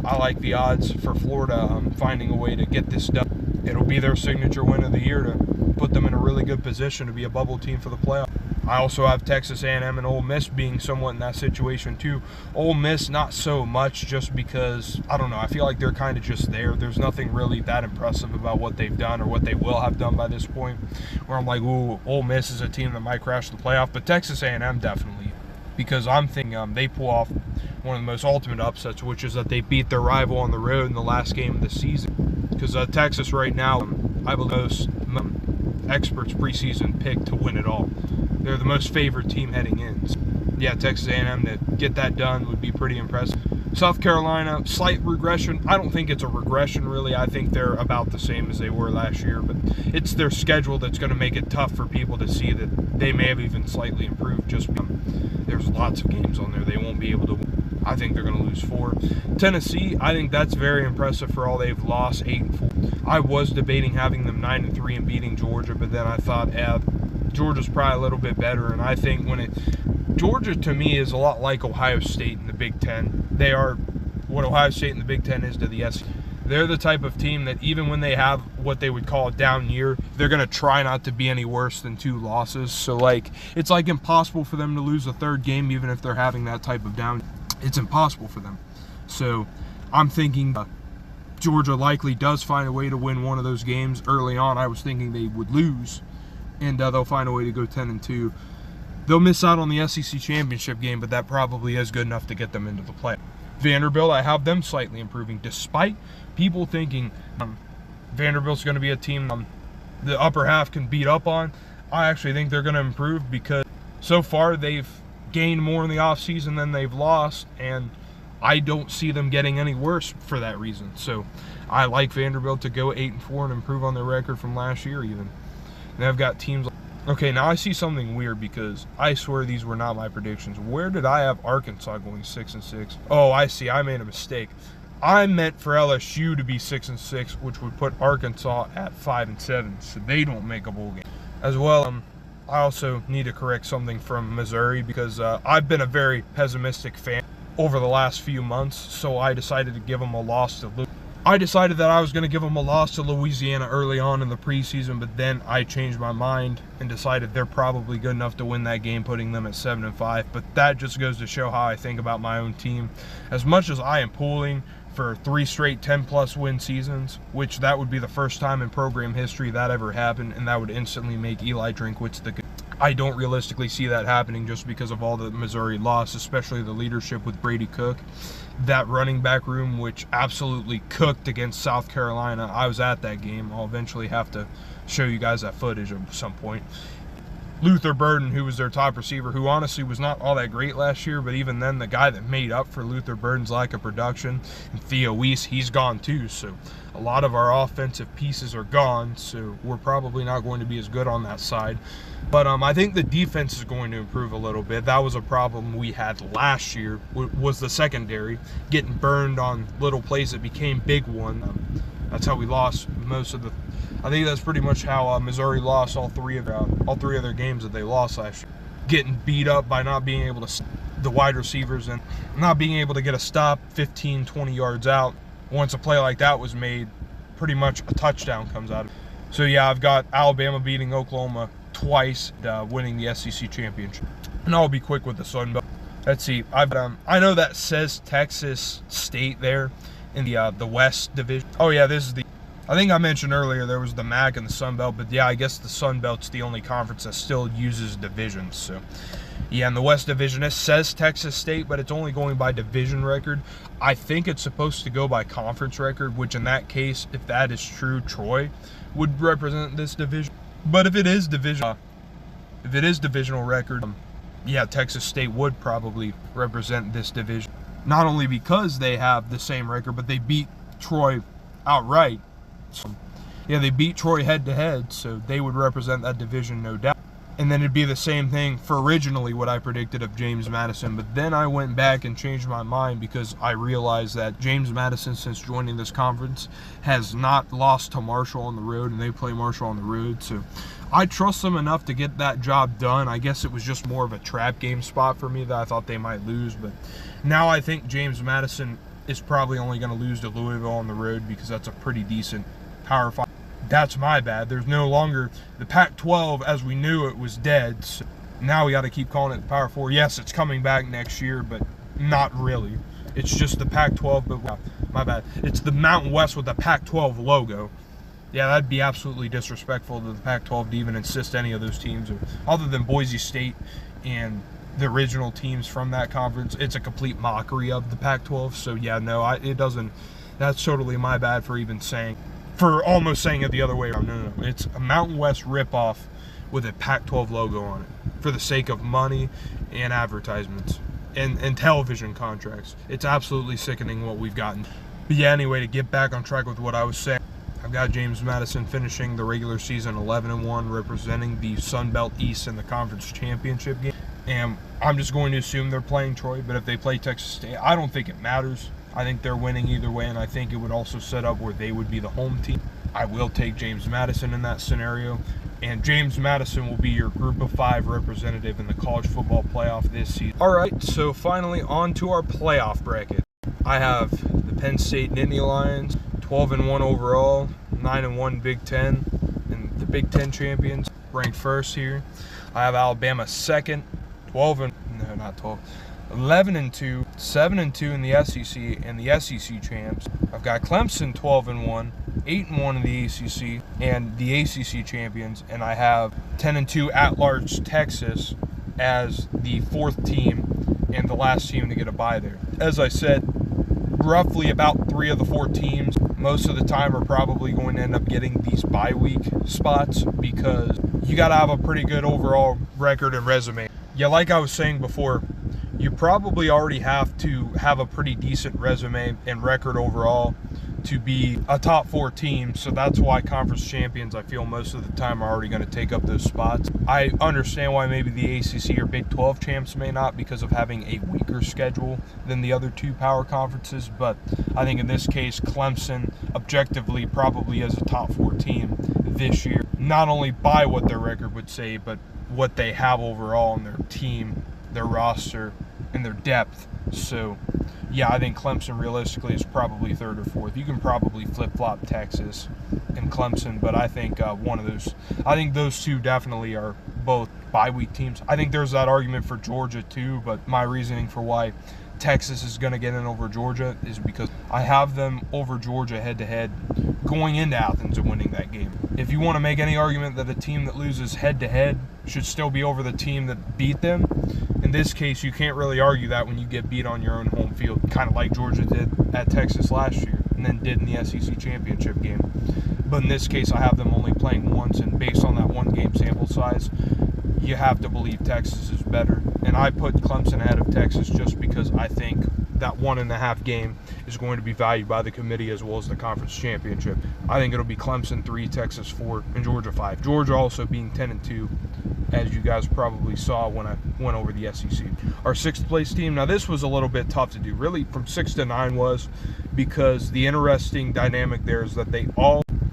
Speaker 1: I like the odds for Florida finding a way to get this done. It'll be their signature win of the year to put them in a really good position to be a bubble team for the playoffs. I also have Texas A&M and Ole Miss being somewhat in that situation too. Ole Miss, not so much, just because, I don't know, I feel like they're kind of just there. There's nothing really that impressive about what they've done or what they will have done by this point, where I'm like, ooh, Ole Miss is a team that might crash the playoff. But Texas A&M definitely, because I'm thinking they pull off one of the most ultimate upsets, which is that they beat their rival on the road in the last game of the season. Because Texas right now, I believe most experts preseason pick to win it all. They're the most favored team heading in. So, yeah, Texas A&M to get that done would be pretty impressive. South Carolina, slight regression. I don't think it's a regression, really. I think they're about the same as they were last year, but it's their schedule that's going to make it tough for people to see that they may have even slightly improved, just because there's lots of games on there they won't be able to win. I think they're going to lose 4. Tennessee, I think that's very impressive for all they've lost, 8-4. I was debating having them 9-3 and beating Georgia, but then I thought, Georgia's probably a little bit better, and I think Georgia to me is a lot like Ohio State in the Big Ten. They are what Ohio State in the Big Ten is to the SEC. They're the type of team that even when they have what they would call a down year, they're going to try not to be any worse than 2 losses. So, it's impossible for them to lose a third game, even if they're having that type of down. It's impossible for them. So, I'm thinking Georgia likely does find a way to win one of those games. Early on, I was thinking they would lose, and they'll find a way to go 10-2. They'll miss out on the SEC championship game, but that probably is good enough to get them into the play. Vanderbilt, I have them slightly improving, despite people thinking Vanderbilt's going to be a team the upper half can beat up on. I actually think they're going to improve, because so far they've gained more in the offseason than they've lost, and I don't see them getting any worse for that reason. So I like Vanderbilt to go 8-4 and improve on their record from last year even. And I've got teams. Okay, now I see something weird, because I swear these were not my predictions. Where did I have Arkansas going 6-6? Oh, I see. I made a mistake. I meant for LSU to be 6-6, which would put Arkansas at 5-7, so they don't make a bowl game. As well, I also need to correct something from Missouri, because I've been a very pessimistic fan over the last few months, so I decided to give them a loss to Louisiana. I decided that I was going to give them a loss to Louisiana early on in the preseason, but then I changed my mind and decided they're probably good enough to win that game, putting them at 7-5. But that just goes to show how I think about my own team. As much as I am pulling for 3 straight 10-plus win seasons, which that would be the first time in program history that ever happened, and that would instantly make Eli Drinkwitz the good. I don't realistically see that happening, just because of all the Missouri loss, especially the leadership with Brady Cook. That running back room, which absolutely cooked against South Carolina. I was at that game. I'll eventually have to show you guys that footage at some point. Luther Burden, who was their top receiver, who honestly was not all that great last year, but even then, the guy that made up for Luther Burden's lack of production, and Theo Weiss, he's gone too. So a lot of our offensive pieces are gone, so we're probably not going to be as good on that side. But I think the defense is going to improve a little bit. That was a problem we had last year, was the secondary, getting burned on little plays that became big ones. That's how we lost most of the. I think that's pretty much how Missouri lost all three of their games that they lost last year. Getting beat up by not being able to the wide receivers and not being able to get a stop 15, 20 yards out. Once a play like that was made, pretty much a touchdown comes out of it. So yeah, I've got Alabama beating Oklahoma twice, winning the SEC championship. And I'll be quick with the Sun Belt. Let's see. I know that says Texas State there in the West Division. Oh yeah, this is the. I think I mentioned earlier there was the MAC and the Sun Belt, but yeah, I guess the Sun Belt's the only conference that still uses divisions. So yeah, in the West Division, it says Texas State, but it's only going by division record. I think it's supposed to go by conference record, which in that case, if that is true, Troy would represent this division. But if it is divisional record, yeah, Texas State would probably represent this division. Not only because they have the same record, but they beat Troy outright. So, yeah, they beat Troy head-to-head, so they would represent that division, no doubt. And then it'd be the same thing for originally what I predicted of James Madison. But then I went back and changed my mind because I realized that James Madison, since joining this conference, has not lost to Marshall on the road, and they play Marshall on the road. So I trust them enough to get that job done. I guess it was just more of a trap game spot for me that I thought they might lose. But now I think James Madison is probably only going to lose to Louisville on the road because that's a pretty decent Power 5. That's my bad. There's no longer the Pac-12 as we knew it was dead. So now we got to keep calling it the Power 4. Yes, it's coming back next year, but not really. It's just the Pac-12, but my bad. It's the Mountain West with the Pac-12 logo. Yeah, that'd be absolutely disrespectful to the Pac-12 to even insist any of those teams, other than Boise State and the original teams from that conference. It's a complete mockery of the Pac-12. So yeah, no, it doesn't. That's totally my bad for even saying. For almost saying it the other way around. No. It's a Mountain West ripoff with a Pac-12 logo on it for the sake of money and advertisements and television contracts. It's absolutely sickening what we've gotten. But yeah, anyway, to get back on track with what I was saying, I've got James Madison finishing the regular season 11-1, representing the Sun Belt East in the conference championship game. And I'm just going to assume they're playing Troy, but if they play Texas State, I don't think it matters. I think they're winning either way, and I think it would also set up where they would be the home team. I will take James Madison in that scenario, and James Madison will be your Group of 5 representative in the college football playoff this season. All right, so finally on to our playoff bracket. I have the Penn State Nittany Lions, 12-1 overall, 9-1 Big Ten, and the Big Ten champions ranked first here. I have Alabama second, 11-2, 7-2 in the SEC, and the SEC champs. I've got Clemson 12-1, 8-1 in the ACC, and the ACC champions. And I have 10-2 at-large Texas as the 4th team and the last team to get a bye there. As I said, roughly about 3 of the 4 teams most of the time are probably going to end up getting these bye week spots because you got to have a pretty good overall record and resume. Yeah, like I was saying before, you probably already have to have a pretty decent resume and record overall to be a top 4 team. So that's why conference champions, I feel most of the time, are already going to take up those spots. I understand why maybe the ACC or Big 12 champs may not because of having a weaker schedule than the other 2 power conferences. But I think in this case, Clemson objectively probably is a top 4 team this year, not only by what their record would say, but what they have overall in their team, their roster, and their depth. So yeah, I think Clemson realistically is probably 3rd or 4th. You can probably flip-flop Texas and Clemson, but I think I think those 2 definitely are both bye week teams. I think there's that argument for Georgia too, but my reasoning for why Texas is going to get in over Georgia is because I have them over Georgia head-to-head going into Athens and winning that game. If you want to make any argument that a team that loses head-to-head should still be over the team that beat them, in this case, you can't really argue that when you get beat on your own home field, kind of like Georgia did at Texas last year and then did in the SEC championship game. But in this case, I have them only playing once, and based on that 1-game sample size, you have to believe Texas is better. And I put Clemson ahead of Texas just because I think that 1.5 game is going to be valued by the committee as well as the conference championship. I think it'll be Clemson 3, Texas 4, and Georgia 5. Georgia also being 10-2, as you guys probably saw when I went over the SEC. Our 6th place team, now this was a little bit tough to do. Really, from 6 to 9 was because the interesting dynamic there is that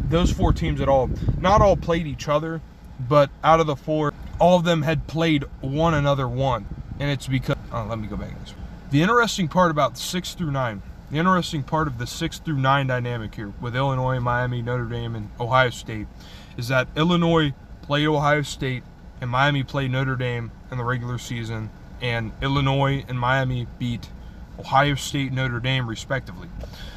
Speaker 1: those 4 teams not all played each other, but out of the 4, all of them had played one another one. And it's because, let me go back to this. The interesting part about 6 through 9, the interesting part of the 6 through 9 dynamic here with Illinois, Miami, Notre Dame, and Ohio State is that Illinois played Ohio State and Miami played Notre Dame in the regular season, and Illinois and Miami beat Ohio State and Notre Dame respectively.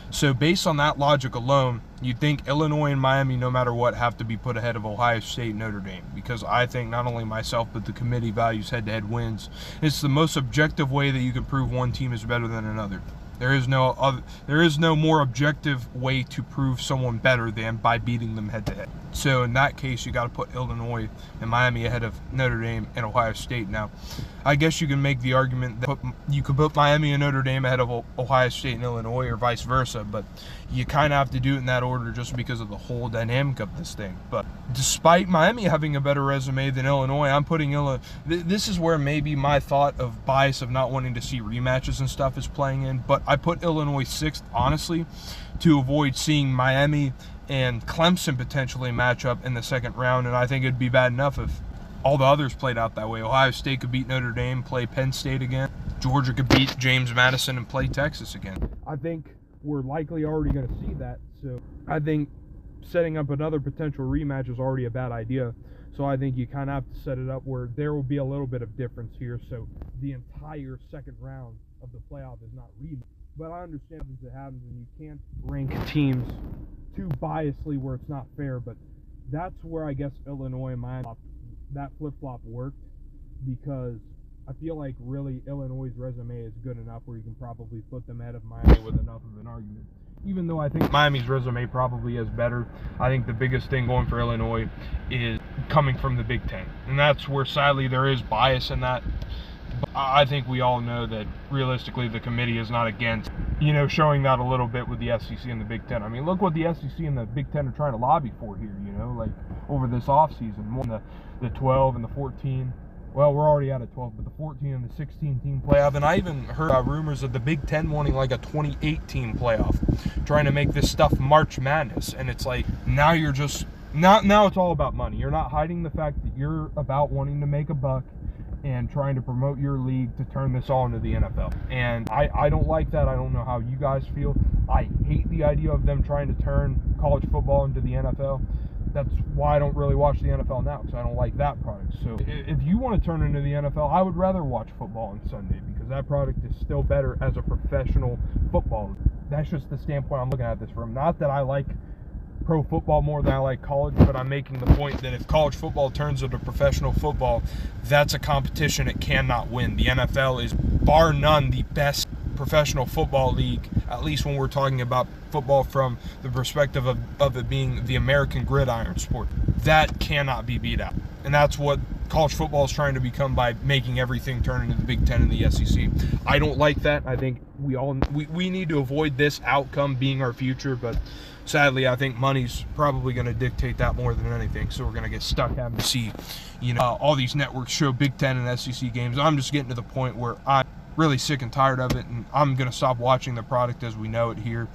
Speaker 1: So based on that logic alone, you'd think Illinois and Miami, no matter what, have to be put ahead of Ohio State and Notre Dame, because I think not only myself but the committee values head-to-head wins. It's the most objective way that you can prove one team is better than another. There is no more objective way to prove someone better than by beating them head-to-head. So in that case, you got to put Illinois and Miami ahead of Notre Dame and Ohio State. Now, I guess you can make the argument that you could put Miami and Notre Dame ahead of Ohio State and Illinois, or vice versa, but you kind of have to do it in that order just because of the whole dynamic of this thing. But despite Miami having a better resume than Illinois, I'm putting Illinois. This is where maybe my thought of bias of not wanting to see rematches and stuff is playing in, but I put Illinois 6th, honestly, to avoid seeing Miami and Clemson potentially match up in the second round, and I think it'd be bad enough if all the others played out that way. Ohio State could beat Notre Dame, play Penn State again. Georgia could beat James Madison and play Texas again. I think we're likely already going to see that, so I think setting up another potential rematch is already a bad idea. So I think you kind of have to set it up where there will be a little bit of difference here, so the entire second round of the playoff is not rematch. But I understand that it happens, and you can't rank teams too biasly where it's not fair. But that's where I guess Illinois and Miami, that flip-flop worked, because I feel like really Illinois' resume is good enough where you can probably put them ahead of Miami with enough of an argument. Even though I think Miami's resume probably is better, I think the biggest thing going for Illinois is coming from the Big Ten. And that's where sadly there is bias in that. I think we all know that realistically the committee is not against, showing that a little bit with the SEC and the Big Ten. I mean, look what the SEC and the Big Ten are trying to lobby for here, like over this offseason. More the 12 and the 14. Well, we're already out of 12, but the 14 and the 16 team playoff. And I even heard rumors of the Big Ten wanting like a 28-team playoff, trying to make this stuff March Madness. And it's like, now it's all about money. You're not hiding the fact that you're about wanting to make a buck and trying to promote your league to turn this all into the NFL. And I don't like that. I don't know how you guys feel. I hate the idea of them trying to turn college football into the NFL. That's why I don't really watch the NFL now, because I don't like that product. So if you want to turn into the NFL, I would rather watch football on Sunday, because that product is still better as a professional football. That's just the standpoint I'm looking at this from. Not that I like pro football more than I like college, but I'm making the point that if college football turns into professional football, that's a competition it cannot win. The NFL is bar none the best professional football league, at least when we're talking about football from the perspective of it being the American gridiron sport. That cannot be beat out. And that's what college football is trying to become by making everything turn into the Big Ten and the SEC. I don't like that. I think we need to avoid this outcome being our future, but sadly, I think money's probably going to dictate that more than anything. So we're going to get stuck having to see, all these networks show Big Ten and SEC games. I'm just getting to the point where I'm really sick and tired of it, and I'm going to stop watching the product as we know it here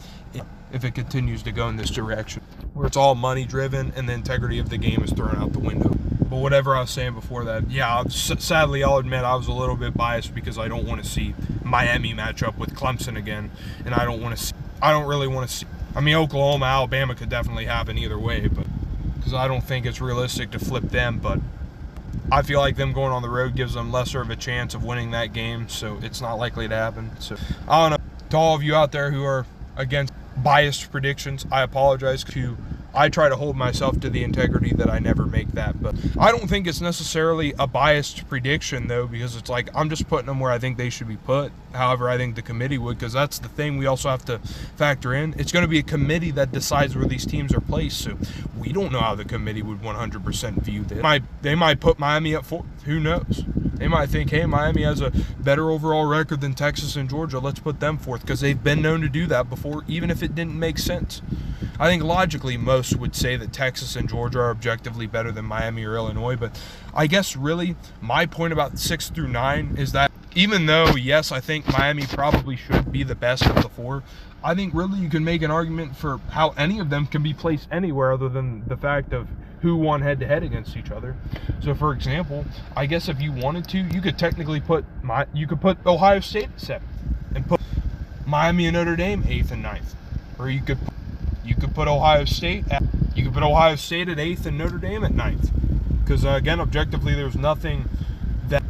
Speaker 1: if it continues to go in this direction, where it's all money driven and the integrity of the game is thrown out the window. But whatever I was saying before that, sadly, I'll admit I was a little bit biased because I don't want to see Miami match up with Clemson again, and I don't really want to see. I mean, Oklahoma, Alabama could definitely happen either way, but because I don't think it's realistic to flip them, but I feel like them going on the road gives them lesser of a chance of winning that game, so it's not likely to happen. So I don't know. To all of you out there who are against biased predictions, I apologize. I try to hold myself to the integrity that I never make that. But I don't think it's necessarily a biased prediction, though, because it's like I'm just putting them where I think they should be put. However, I think the committee would, because that's the thing we also have to factor in. It's going to be a committee that decides where these teams are placed. So we don't know how the committee would 100% view this. They might put Miami at 4th. Who knows? They might think, hey, Miami has a better overall record than Texas and Georgia. Let's put them 4th, because they've been known to do that before, even if it didn't make sense. I think logically most would say that Texas and Georgia are objectively better than Miami or Illinois, but I guess really my point about 6 through 9 is that even though, yes, I think Miami probably should be the best of the 4, I think really you can make an argument for how any of them can be placed anywhere other than the fact of who won head-to-head against each other. So, for example, I guess if you wanted to, you could technically put Ohio State at 7th and put Miami and Notre Dame 8th and 9th, or you could put Ohio State at 8th and Notre Dame at 9th. Because again, objectively, there's nothing that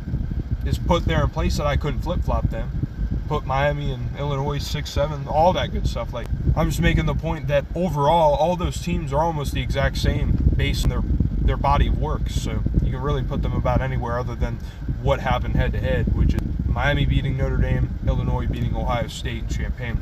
Speaker 1: is put there in place that I couldn't flip-flop them. Put Miami and Illinois 6, 7, all that good stuff. Like, I'm just making the point that overall, all those teams are almost the exact same based on their body of work. So you can really put them about anywhere other than what happened head-to-head, which is Miami beating Notre Dame, Illinois beating Ohio State and Champaign.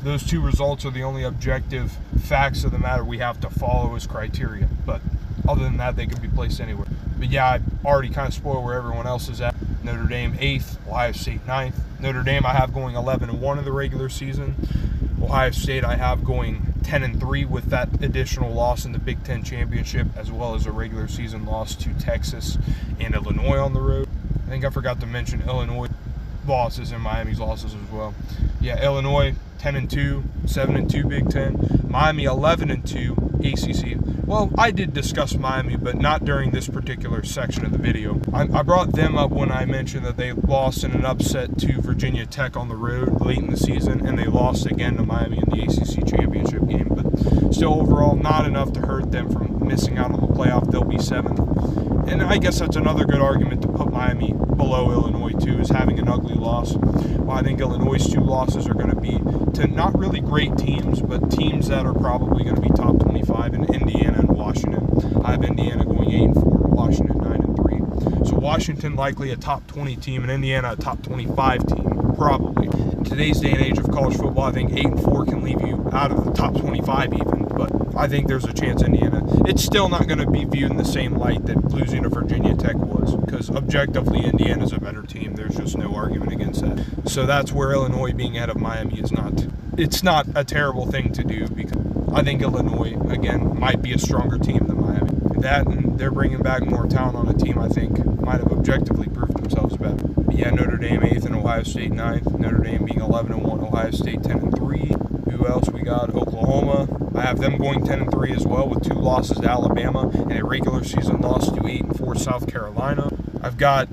Speaker 1: those two results are the only objective facts of the matter we have to follow as criteria. But other than that, they could be placed anywhere. But yeah, I already kind of spoiled where everyone else is at. Notre Dame 8th, Ohio State 9th. Notre Dame I have going 11-1 in the regular season. Ohio State I have going 10-3 with that additional loss in the Big Ten Championship, as well as a regular season loss to Texas and Illinois on the road. I think I forgot to mention Illinois losses and Miami's losses as well. Yeah, Illinois 10-2, 7-2 Big Ten. Miami 11-2 ACC. Well, I did discuss Miami, but not during this particular section of the video. I brought them up when I mentioned that they lost in an upset to Virginia Tech on the road late in the season, and they lost again to Miami in the ACC championship game. But still, overall, not enough to hurt them from missing out on the playoff. They'll be 7th. And I guess that's another good argument to put Miami below Illinois, too, is having an ugly loss. Well, I think Illinois' 2 losses are going to be to not really great teams, but teams that are probably going to be top 25 in Indiana and Washington. I have Indiana going 8-4, Washington 9-3. So Washington likely a top 20 team, and Indiana a top 25 team, probably. In today's day and age of college football, I think 8-4 can leave you out of the top 25 even, but I think there's a chance Indiana. It's still not going to be viewed in the same light that losing to Virginia Tech was, because objectively Indiana's a better team. There's just no argument against that. So that's where Illinois being ahead of Miami is not. It's not a terrible thing to do, because I think Illinois, again, might be a stronger team than Miami. That, and they're bringing back more talent on a team I think might have objectively proved themselves better. But yeah, Notre Dame 8th and Ohio State 9th. Notre Dame being 11-1, Ohio State 10-3. Who else we got? Oklahoma. I have them going 10-3 as well, with 2 losses to Alabama and a regular season loss to 8-4 South Carolina. I've got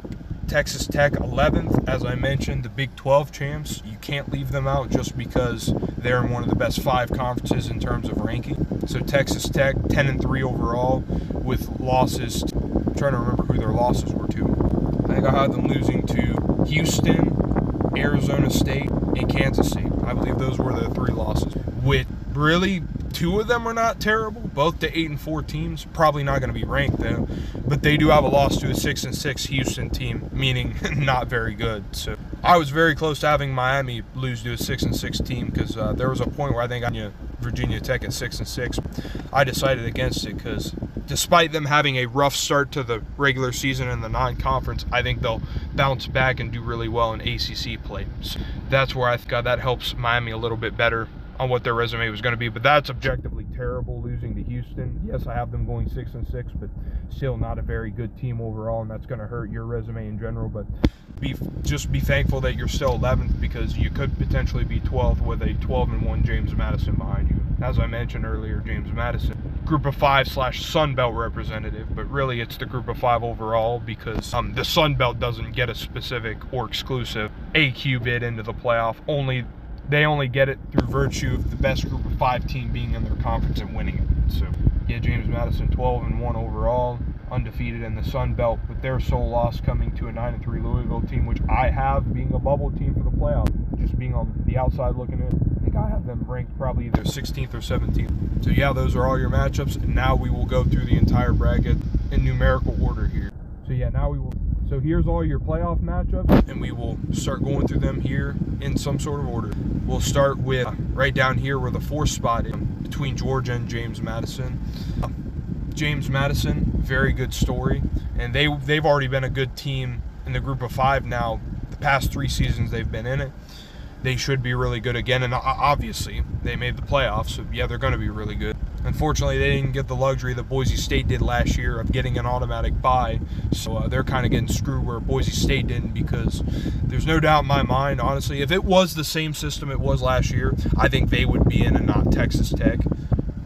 Speaker 1: Texas Tech 11th, as I mentioned, the Big 12 champs. You can't leave them out just because they're in one of the best 5 conferences in terms of ranking. So Texas Tech 10-3 overall, with losses. I'm trying to remember who their losses were to. I think I had them losing to Houston, Arizona State, and Kansas State. I believe those were the 3 losses. With really 2 of them are not terrible, both to 8-4 teams. Probably not going to be ranked though, but they do have a loss to a 6-6 Houston team, meaning not very good. So I was very close to having Miami lose to a 6-6 team, because there was a point where I think I knew Virginia Tech at 6-6. I decided against it because despite them having a rough start to the regular season in the non-conference, I think they'll bounce back and do really well in ACC play. So that's where I thought that helps Miami a little bit better on what their resume was going to be. But that's objectively terrible, losing to Houston. Yes, I have them going 6-6, but still not a very good team overall, and that's going to hurt your resume in general. But just be thankful that you're still 11th, because you could potentially be 12th with a 12-1 James Madison behind you. As I mentioned earlier, James Madison, Group of 5 / Sun Belt representative, but really it's the Group of 5 overall, because the Sun Belt doesn't get a specific or exclusive AQ bid into the playoff. They only get it through virtue of the best Group of 5 team being in their conference and winning it. So yeah, James Madison 12-1 overall, undefeated in the Sun Belt, with their sole loss coming to a 9-3 Louisville team, which I have being a bubble team for the playoff. Just being on the outside looking in, I think I have them ranked probably either 16th or 17th. So yeah, those are all your matchups, and now we will go through the entire bracket in numerical order here. So yeah, so here's all your playoff matchups, and we will start going through them here in some sort of order. We'll start with right down here where the 4th spot is, between Georgia and James Madison. James Madison, very good story, and they've already been a good team in the Group of 5 now. The past 3 seasons they've been in it. They should be really good again, and obviously they made the playoffs, so yeah, they're going to be really good. Unfortunately, they didn't get the luxury that Boise State did last year of getting an automatic bye, so they're kind of getting screwed where Boise State didn't, because there's no doubt in my mind, honestly, if it was the same system it was last year, I think they would be in and not Texas Tech,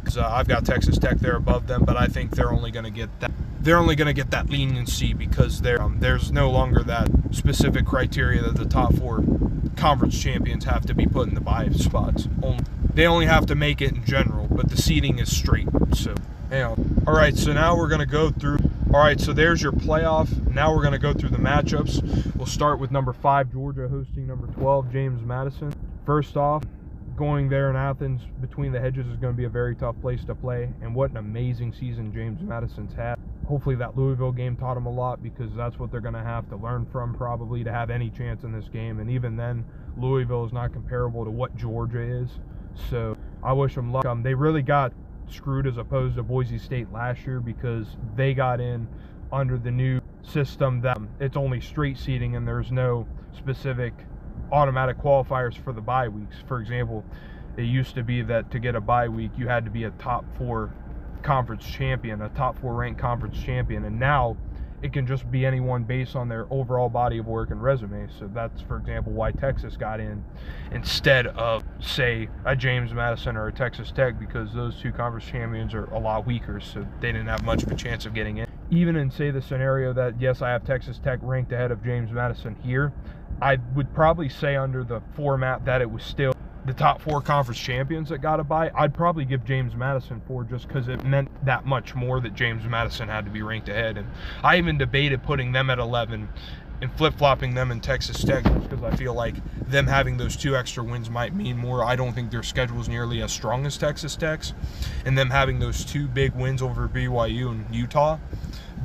Speaker 1: because I've got Texas Tech there above them, but I think they're only going to get that. They're only going to get that leniency because there's no longer that specific criteria that the top 4 conference champions have to be put in the bye spots. They only have to make it in general, but the seeding is straight. So, all right, so now we're going to go through. All right, so there's your playoff. Now we're going to go through the matchups. We'll start with number 5, Georgia, hosting number 12, James Madison. First off, going there in Athens between the hedges is going to be a very tough place to play, and what an amazing season James Madison's had. hopefully that Louisville game taught them a lot, because that's what they're going to have to learn from probably to have any chance in this game. And even then, Louisville is not comparable to what Georgia is. So I wish them luck. They really got screwed as opposed to Boise State last year, because they got in under the new system that it's only straight seeding and there's no specific automatic qualifiers for the bye weeks. For example, it used to be that to get a bye week, you had to be a top 4 conference champion, a top 4 ranked conference champion, and now it can just be anyone based on their overall body of work and resume. So that's, for example, why Texas got in instead of, say, a James Madison or a Texas Tech, because those 2 conference champions are a lot weaker, so they didn't have much of a chance of getting in. Even in, say, the scenario that, yes, I have Texas Tech ranked ahead of James Madison here, I would probably say under the format that it was still the top 4 conference champions that got a bye, I'd probably give James Madison 4, just because it meant that much more that James Madison had to be ranked ahead. And I even debated putting them at 11 and flip-flopping them in Texas Tech, just because I feel like them having those 2 extra wins might mean more. I don't think their schedule is nearly as strong as Texas Tech's, and them having those 2 big wins over BYU and Utah.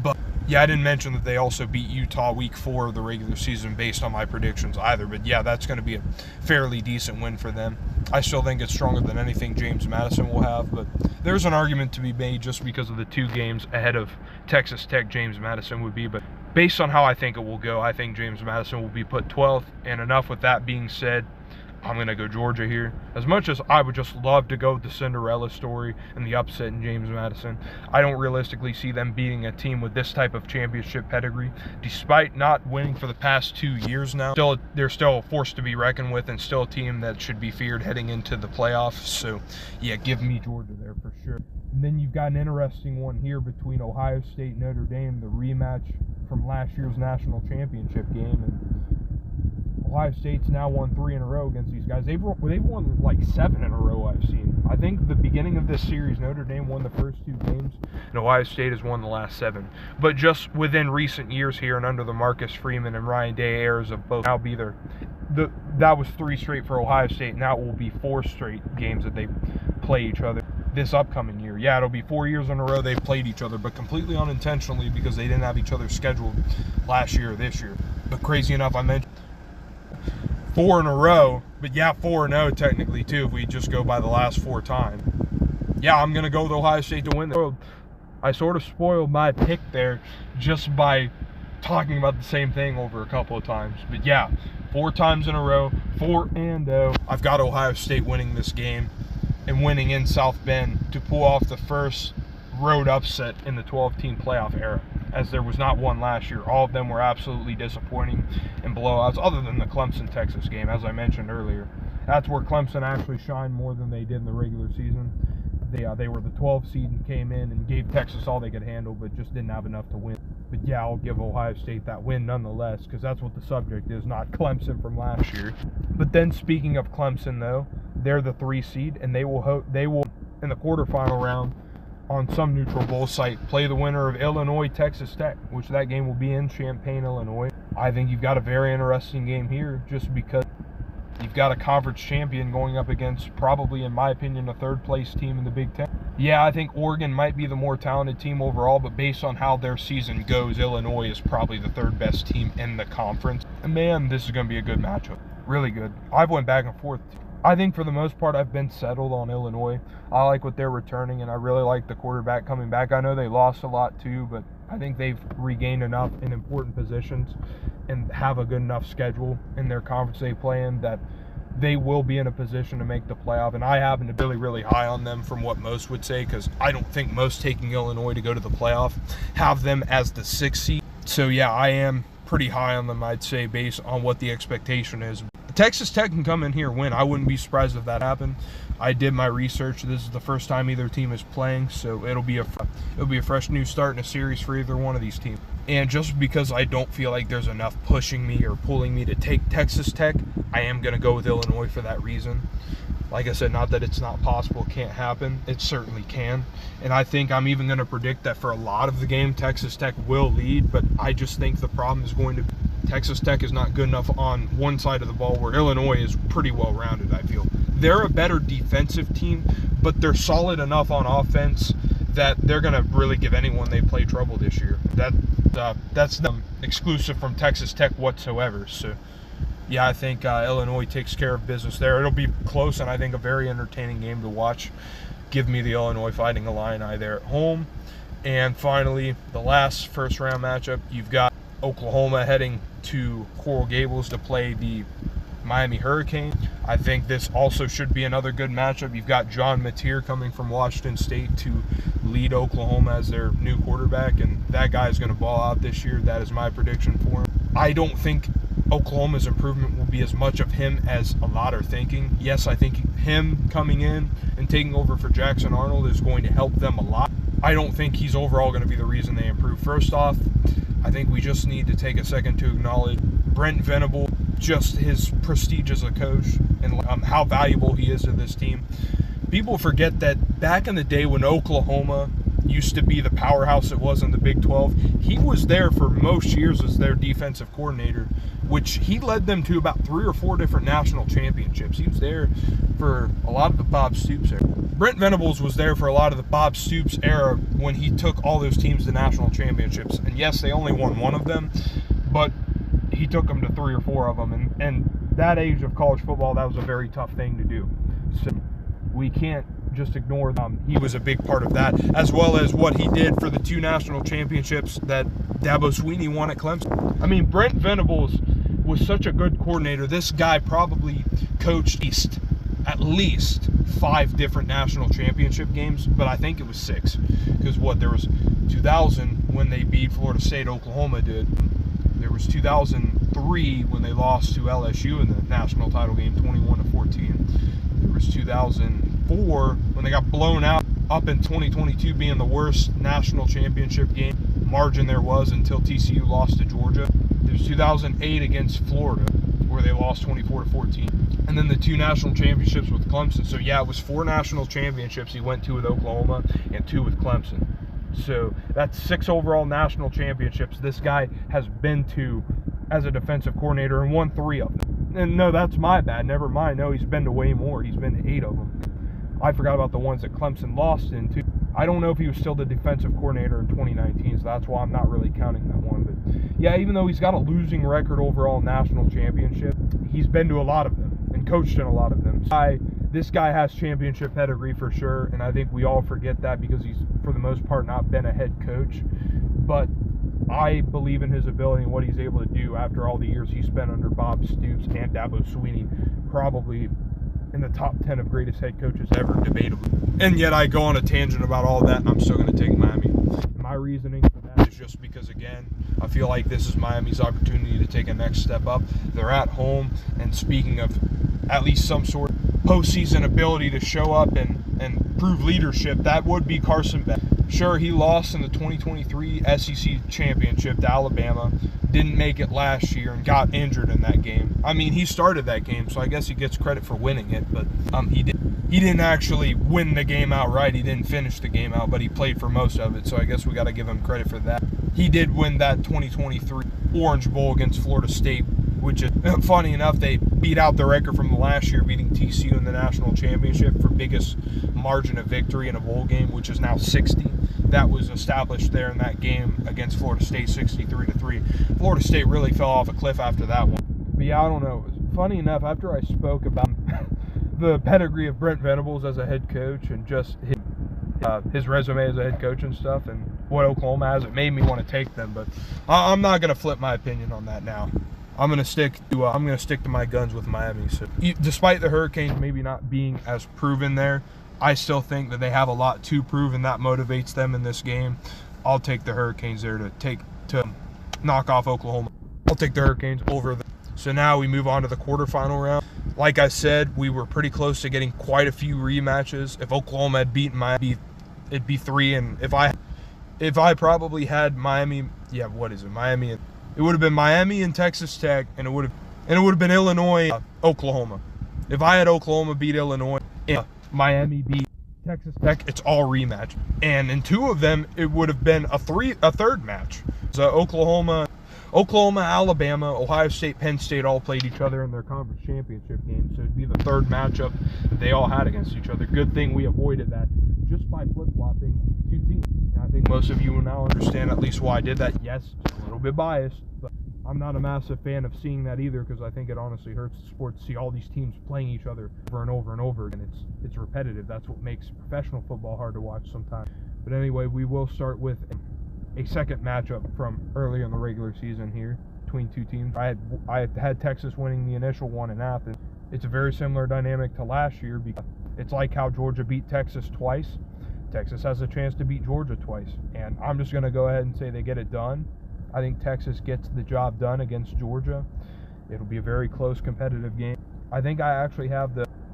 Speaker 1: But yeah, I didn't mention that they also beat Utah week 4 of the regular season based on my predictions either. But yeah, that's going to be a fairly decent win for them. I still think it's stronger than anything James Madison will have, but there's an argument to be made just because of the 2 games ahead of Texas Tech James Madison would be. But based on how I think it will go, I think James Madison will be put 12th. And enough with that being said, I'm going to go Georgia here. As much as I would just love to go with the Cinderella story and the upset in James Madison, I don't realistically see them beating a team with this type of championship pedigree. Despite not winning for the past 2 years now, they're still a force to be reckoned with, and still a team that should be feared heading into the playoffs. So, yeah, give me Georgia there for sure. And then you've got an interesting one here between Ohio State and Notre Dame, the rematch from last year's national championship game. And Ohio State's now won 3 in a row against these guys. They've won like 7 in a row, I've seen. I think the beginning of this series, Notre Dame won the first 2 games, and Ohio State has won the last 7. But just within recent years here, and under the Marcus Freeman and Ryan Day eras of both, now be that was 3 straight for Ohio State. Now it will be 4 straight games that they play each other this upcoming year. Yeah, it'll be 4 years in a row they've played each other, but completely unintentionally, because they didn't have each other scheduled last year or this year. But crazy enough, I mentioned 4 in a row, but yeah, 4-0 technically too, if we just go by the last 4 times. Yeah, I'm going to go with Ohio State to win this. I sort of spoiled my pick there just by talking about the same thing over a couple of times. But yeah, 4 times in a row, 4-0. I've got Ohio State winning this game and winning in South Bend to pull off the first road upset in the 12-team playoff era, as there was not one last year. All of them were absolutely disappointing in blowouts, other than the Clemson-Texas game, as I mentioned earlier. That's where Clemson actually shined more than they did in the regular season. They were the 12th seed and came in and gave Texas all they could handle, but just didn't have enough to win. But yeah, I'll give Ohio State that win nonetheless, because that's what the subject is, not Clemson from last year. But then, speaking of Clemson, though, they're the 3 seed, and they will in the quarterfinal round, on some neutral bowl site, play the winner of Illinois-Texas Tech, which that game will be in Champaign, Illinois. I think you've got a very interesting game here, just because you've got a conference champion going up against probably, in my opinion, a 3rd-place team in the Big Ten. Yeah, I think Oregon might be the more talented team overall, but based on how their season goes, Illinois is probably the 3rd-best team in the conference. And man, this is going to be a good matchup. Really good. I've went back and forth. I think for the most part I've been settled on Illinois. I like what they're returning, and I really like the quarterback coming back. I know they lost a lot too, but I think they've regained enough in important positions and have a good enough schedule in their conference they play in that they will be in a position to make the playoff. And I happen to be really, really high on them from what most would say, because I don't think most taking Illinois to go to the playoff have them as the 6th seed. So yeah, I am pretty high on them, I'd say, based on what the expectation is. Texas Tech can come in here and win. I wouldn't be surprised if that happened. I did my research. This is the first time either team is playing, so it'll be a fresh new start in a series for either one of these teams. And just because I don't feel like there's enough pushing me or pulling me to take Texas Tech, I am going to go with Illinois for that reason. Like I said, not that it's not possible, it can't happen. It certainly can. And I think I'm even going to predict that for a lot of the game, Texas Tech will lead, but I just think the problem is going to be Texas Tech is not good enough on one side of the ball, where Illinois is pretty well-rounded, I feel. They're a better defensive team, but they're solid enough on offense that they're going to really give anyone they play trouble this year. That's not exclusive from Texas Tech whatsoever. So, yeah, I think Illinois takes care of business there. It'll be close, and I think a very entertaining game to watch. Give me the Illinois Fighting Illini there at home. And finally, the last first-round matchup, you've got Oklahoma heading to Coral Gables to play the Miami Hurricanes. I think this also should be another good matchup. You've got John Mateer coming from Washington State to lead Oklahoma as their new quarterback, and that guy is going to ball out this year. That is my prediction for him. I don't think Oklahoma's improvement will be as much of him as a lot are thinking. Yes, I think him coming in and taking over for Jackson Arnold is going to help them a lot. I don't think he's overall going to be the reason they improve. First off, I think we just need to take a second to acknowledge Brent Venable, just his prestige as a coach and how valuable he is to this team. People forget that back in the day when Oklahoma used to be the powerhouse it was in the Big 12, he was there for most years as their defensive coordinator, which he led them to about 3 or 4 different national championships. He was there for a lot of the Bob Stoops era. Brent Venables was there for a lot of the Bob Stoops era when he took all those teams to national championships. And yes, they only won one of them, but he took them to 3 or 4 of them. And that age of college football, that was a very tough thing to do. So we can't just ignore them. He was a big part of that, as well as what he did for the 2 national championships that Dabo Swinney won at Clemson. I mean, Brent Venables was such a good coordinator. This guy probably coached at least 5 different national championship games, but I think it was 6. Because there was 2000 when they beat Florida State, Oklahoma did. There was 2003 when they lost to LSU in the national title game, 21-14. There was 2004 when they got blown out, up in 2022 being the worst national championship game margin there was until TCU lost to Georgia. There was 2008 against Florida where they lost 24-14. And then the 2 national championships with Clemson. So yeah, it was 4 national championships he went to with Oklahoma and 2 with Clemson. So that's 6 overall national championships this guy has been to as a defensive coordinator and won 3 of them. And no, that's my bad. Never mind. No, he's been to way more. He's been to 8 of them. I forgot about the ones that Clemson lost in too. I don't know if he was still the defensive coordinator in 2019, so that's why I'm not really counting that one. But yeah, even though he's got a losing record overall national championship, he's been to a lot of them and coached in a lot of them. This guy has championship pedigree for sure, and I think we all forget that because he's, for the most part, not been a head coach. But I believe in his ability and what he's able to do after all the years he spent under Bob Stoops and Dabo Swinney, probably in the top 10 of greatest head coaches ever, debatably. And yet I go on a tangent about all that, and I'm still going to take Miami. My reasoning for that is just because, again, I feel like this is Miami's opportunity to take a next step up. They're at home, and speaking of at least some sort of postseason ability to show up and prove leadership, that would be Carson Beck. Sure, he lost in the 2023 SEC Championship to Alabama, didn't make it last year, and got injured in that game. I mean, he started that game, so I guess he gets credit for winning it, but he didn't actually win the game outright. He didn't finish the game out, but he played for most of it, so I guess we got to give him credit for that. He did win that 2023 Orange Bowl against Florida State, which is, funny enough, they beat out the record from the last year, beating TCU in the national championship for biggest margin of victory in a bowl game, which is now 60. That was established there in that game against Florida State, 63-3. Florida State really fell off a cliff after that one. But yeah, I don't know. Funny enough, after I spoke about the pedigree of Brent Venables as a head coach and just his resume as a head coach and stuff and what Oklahoma has, it made me want to take them. But I'm not going to flip my opinion on that now. I'm gonna stick to my guns with Miami. So, despite the Hurricanes maybe not being as proven there, I still think that they have a lot to prove, and that motivates them in this game. I'll take the Hurricanes there to knock off Oklahoma. I'll take the Hurricanes over them. So now we move on to the quarterfinal round. Like I said, we were pretty close to getting quite a few rematches. If Oklahoma had beaten Miami, it'd be 3. And if I probably had Miami, yeah, what is it? Miami. It would have been Miami and Texas Tech, and it would have been Illinois, Oklahoma. If I had Oklahoma beat Illinois, and Miami beat Texas Tech, it's all rematch. And in 2 of them, it would have been a third match. So Oklahoma, Alabama, Ohio State, Penn State all played each other in their conference championship game. So it'd be the 3rd matchup that they all had against each other. Good thing we avoided that just by flip-flopping two teams. And I think most of you will now understand at least why I did that. Yes, a little bit biased, but I'm not a massive fan of seeing that either, because I think it honestly hurts the sport to see all these teams playing each other over and over and over again. It's repetitive. That's what makes professional football hard to watch sometimes. But anyway, we will start with a second matchup from earlier in the regular season here between two teams. I had Texas winning the initial one in Athens. It's a very similar dynamic to last year, because it's like how Georgia beat Texas twice. Texas has a chance to beat Georgia twice, and I'm just going to go ahead and say they get it done. I think Texas gets the job done against Georgia. It'll be a very close, competitive game. I think I actually have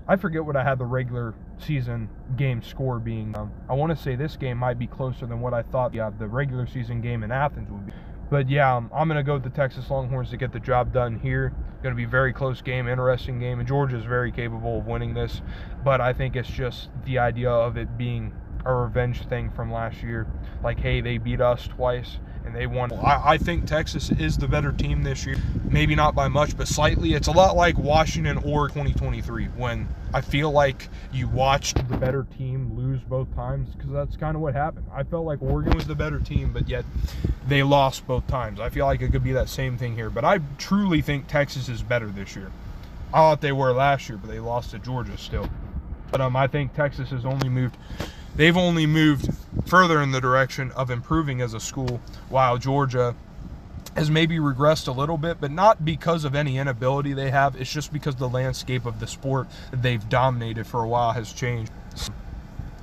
Speaker 1: I forget what I had the regular season game score being. I want to say this game might be closer than what I thought the regular season game in Athens would be. But yeah, I'm going to go with the Texas Longhorns to get the job done here. Going to be a very close game, interesting game, and Georgia is very capable of winning this. But I think it's just the idea of it being a revenge thing from last year. Like, hey, they beat us twice and they won. I think Texas is the better team this year. Maybe not by much, but slightly. It's a lot like Washington or 2023, when I feel like you watched the better team lose both times, because that's kind of what happened. I felt like Oregon was the better team, but yet they lost both times. I feel like it could be that same thing here, but I truly think Texas is better this year. I thought they were last year, but they lost to Georgia still. But I think Texas has only moved. They've only moved further in the direction of improving as a school, while Georgia has maybe regressed a little bit, but not because of any inability they have. It's just because the landscape of the sport that they've dominated for a while has changed.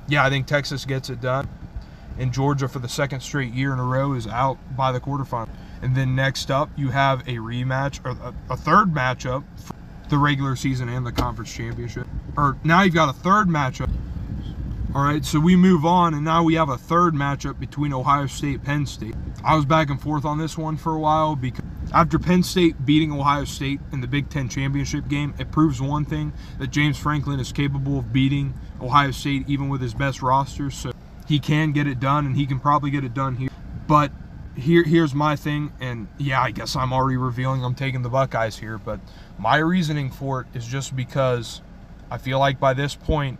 Speaker 1: Yeah, I think Texas gets it done. And Georgia, for the second straight year in a row, is out by the quarterfinal. And then next up, you have a rematch, or a third matchup for the regular season and the conference championship. Or now you've got a third matchup. All right, so we move on, and now we have a third matchup between Ohio State, Penn State. I was back and forth on this one for a while, because after Penn State beating Ohio State in the Big Ten championship game, it proves one thing, that James Franklin is capable of beating Ohio State even with his best roster. So he can get it done, and he can probably get it done here. But here's my thing, and yeah, I guess I'm already revealing I'm taking the Buckeyes here, but my reasoning for it is just because I feel like by this point,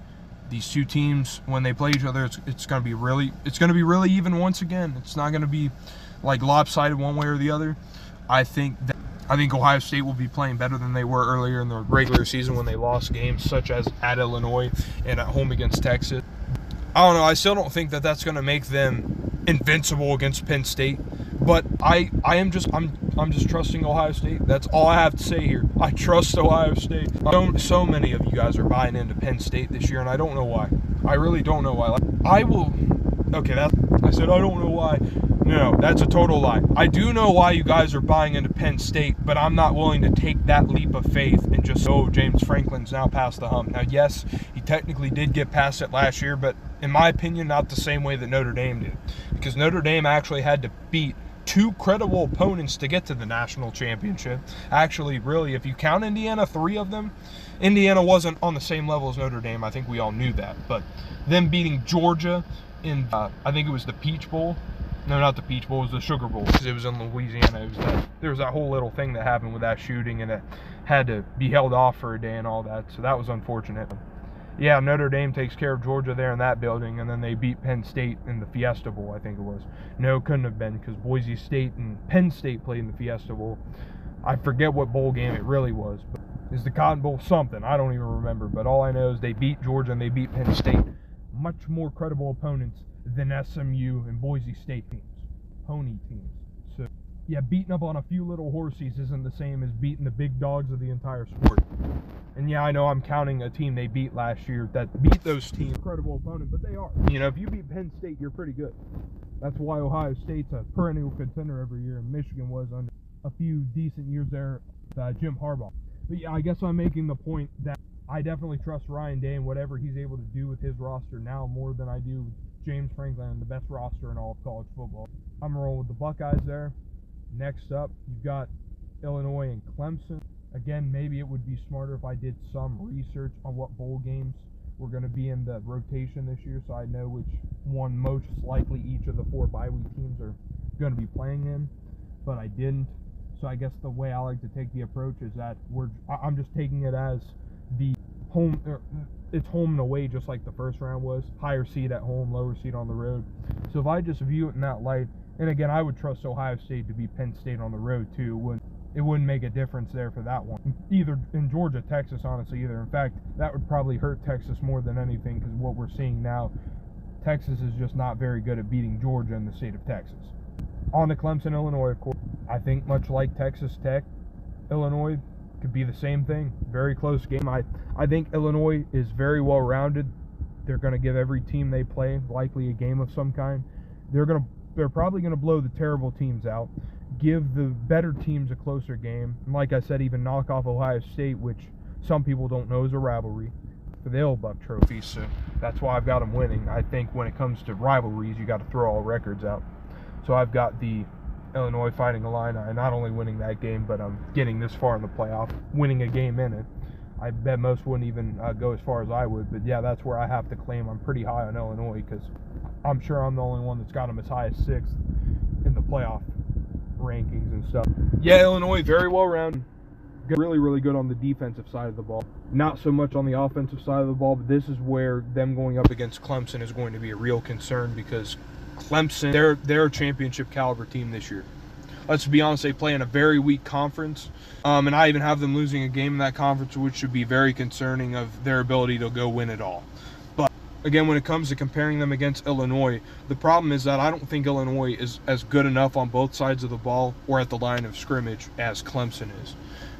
Speaker 1: these two teams, when they play each other, it's going to be really even once again. It's not going to be like lopsided one way or the other. I think Ohio State will be playing better than they were earlier in the regular season when they lost games such as at Illinois and at home against Texas. I don't know. I still don't think that that's going to make them invincible against Penn State. But I'm just trusting Ohio State. That's all I have to say here. I trust Ohio State. So many of you guys are buying into Penn State this year, and I don't know why. I really don't know why. I said I don't know why. No, that's a total lie. I do know why you guys are buying into Penn State, but I'm not willing to take that leap of faith and just, James Franklin's now past the hump. Now, yes, he technically did get past it last year, but in my opinion, not the same way that Notre Dame did. Because Notre Dame actually had to beat two credible opponents to get to the national championship. Actually, really, if you count Indiana, 3 of them, Indiana wasn't on the same level as Notre Dame. I think we all knew that. But them beating Georgia in, I think it was the Peach Bowl. No, not the Peach Bowl. It was the Sugar Bowl, because it was in Louisiana. There was that whole little thing that happened with that shooting, and it had to be held off for a day and all that. So that was unfortunate. Yeah, Notre Dame takes care of Georgia there in that building, and then they beat Penn State in the Fiesta Bowl, I think it was. No, it couldn't have been, because Boise State and Penn State played in the Fiesta Bowl. I forget what bowl game it really was, but is the Cotton Bowl something? I don't even remember, but all I know is they beat Georgia and they beat Penn State. Much more credible opponents than SMU and Boise State teams, pony teams. So, yeah, beating up on a few little horsies isn't the same as beating the big dogs of the entire sport. And yeah, I know I'm counting a team they beat last year that beat those teams. Incredible opponent, but they are. If you beat Penn State, you're pretty good. That's why Ohio State's a perennial contender every year, and Michigan was under a few decent years there with Jim Harbaugh. But yeah, I guess I'm making the point that I definitely trust Ryan Day and whatever he's able to do with his roster now more than I do James Franklin and the best roster in all of college football. I'm rolling with the Buckeyes there. Next up, you've got Illinois and Clemson. Again, maybe it would be smarter if I did some research on what bowl games were going to be in the rotation this year, so I know which one most likely each of the 4 bye-week teams are going to be playing in, but I didn't. So I guess the way I like to take the approach is that I'm just taking it as the home. It's home and away, just like the first round was. Higher seed at home, lower seed on the road. So if I just view it in that light, and again, I would trust Ohio State to beat Penn State on the road too. It wouldn't make a difference there for that one. Either in Georgia, Texas, honestly, either. In fact, that would probably hurt Texas more than anything, because what we're seeing now, Texas is just not very good at beating Georgia in the state of Texas. On to Clemson, Illinois, of course. I think much like Texas Tech, Illinois could be the same thing. Very close game. I think Illinois is very well rounded. They're going to give every team they play likely a game of some kind. They're probably going to blow the terrible teams out, give the better teams a closer game, and like I said, even knock off Ohio State, which some people don't know is a rivalry, for the Buck Trophy. So that's why I've got them winning. I think when it comes to rivalries, you got to throw all records out. So I've got the Illinois Fighting Illini not only winning that game, but getting this far in the playoff, winning a game in it. I bet most wouldn't even go as far as I would, but yeah, that's where I have to claim I'm pretty high on Illinois, because I'm sure I'm the only one that's got them as high as 6th in the playoff rankings and stuff. Yeah, Illinois, very well rounded. Really, really good on the defensive side of the ball. Not so much on the offensive side of the ball, but this is where them going up against Clemson is going to be a real concern, because Clemson, they're a championship caliber team this year. Let's be honest, they play in a very weak conference, and I even have them losing a game in that conference, which should be very concerning of their ability to go win it all. But again, when it comes to comparing them against Illinois, the problem is that I don't think Illinois is as good enough on both sides of the ball or at the line of scrimmage as Clemson is.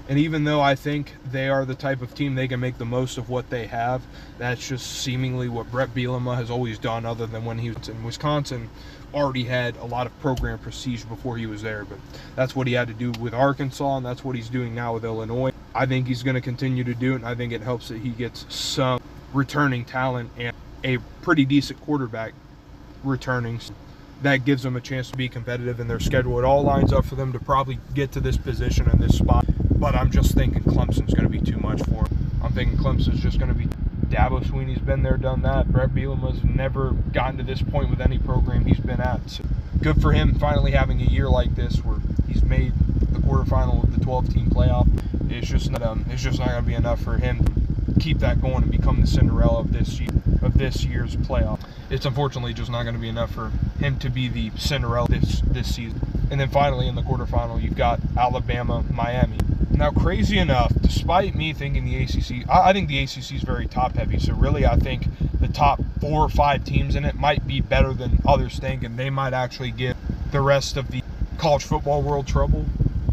Speaker 1: And even though I think they are the type of team they can make the most of what they have, that's just seemingly what Brett Bielema has always done, other than when he was in Wisconsin. Already had a lot of program prestige before he was there, but that's what he had to do with Arkansas, and that's what he's doing now with Illinois. I think he's going to continue to do it, and I think it helps that he gets some returning talent and a pretty decent quarterback returning. That gives them a chance to be competitive in their schedule. It all lines up for them to probably get to this position and this spot, but I'm just thinking Clemson's going to be too much for him. I'm thinking Clemson's just going to be Dabo Swinney's been there, done that. Brett Bielema's never gotten to this point with any program he's been at. So good for him finally having a year like this where he's made the quarterfinal of the 12-team playoff. It's just not going to be enough for him to keep that going and become the Cinderella of this year's playoff. It's unfortunately just not going to be enough for him to be the Cinderella this season. And then finally in the quarterfinal, you've got Alabama, Miami. Now, crazy enough, despite me thinking the ACC, I think the ACC is very top-heavy. So really, I think the top 4 or 5 teams in it might be better than others think, and they might actually give the rest of the college football world trouble.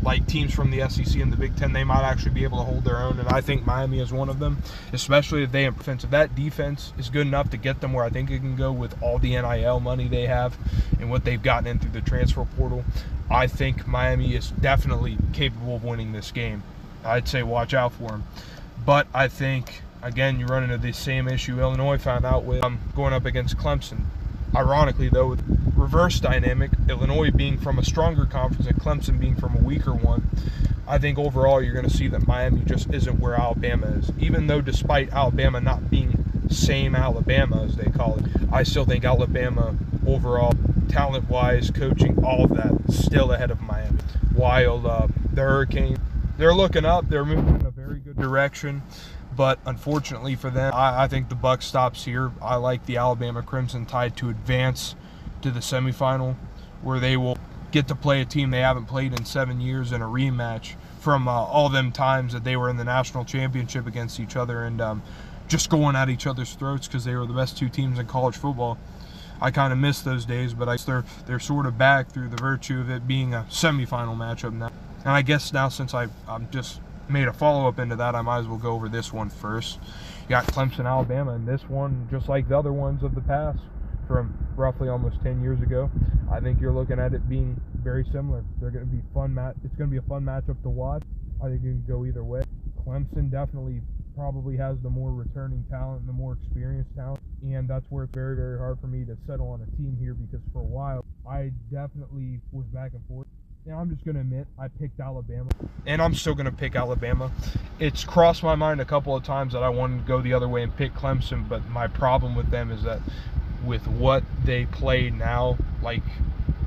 Speaker 1: Like teams from the SEC and the Big Ten, they might actually be able to hold their own, and I think Miami is one of them, especially if they have defense. If that defense is good enough to get them where I think it can go with all the NIL money they have and what they've gotten in through the transfer portal, I think Miami is definitely capable of winning this game. I'd say watch out for them. But I think, again, you run into the same issue Illinois found out with going up against Clemson. Ironically, though, with reverse dynamic, Illinois being from a stronger conference and Clemson being from a weaker one, I think overall you're going to see that Miami just isn't where Alabama is. Even though despite Alabama not being same Alabama, as they call it, I still think Alabama overall, talent-wise, coaching, all of that, still ahead of Miami. While the Hurricanes, they're looking up, they're moving in a very good direction. But unfortunately for them, I think the buck stops here. I like the Alabama Crimson Tide to advance to the semifinal, where they will get to play a team they haven't played in 7 years in a rematch from all them times that they were in the national championship against each other and just going at each other's throats because they were the best 2 teams in college football. I kind of miss those days, but they're sort of back through the virtue of it being a semifinal matchup now. And I guess now, since I'm just made a follow-up into that, I might as well go over this one first. You got Clemson, Alabama, and this one, just like the other ones of the past from roughly almost 10 years ago, I think you're looking at it being very similar. They're going to be it's going to be a fun matchup to watch. I think it can go either way. Clemson definitely probably has the more returning talent and the more experienced talent, and that's where it's very, very hard for me to settle on a team here, because for a while I definitely was back and forth. Yeah, I'm just going to admit I picked Alabama, and I'm still going to pick Alabama. It's crossed my mind a couple of times that I wanted to go the other way and pick Clemson, but my problem with them is that with what they play now, like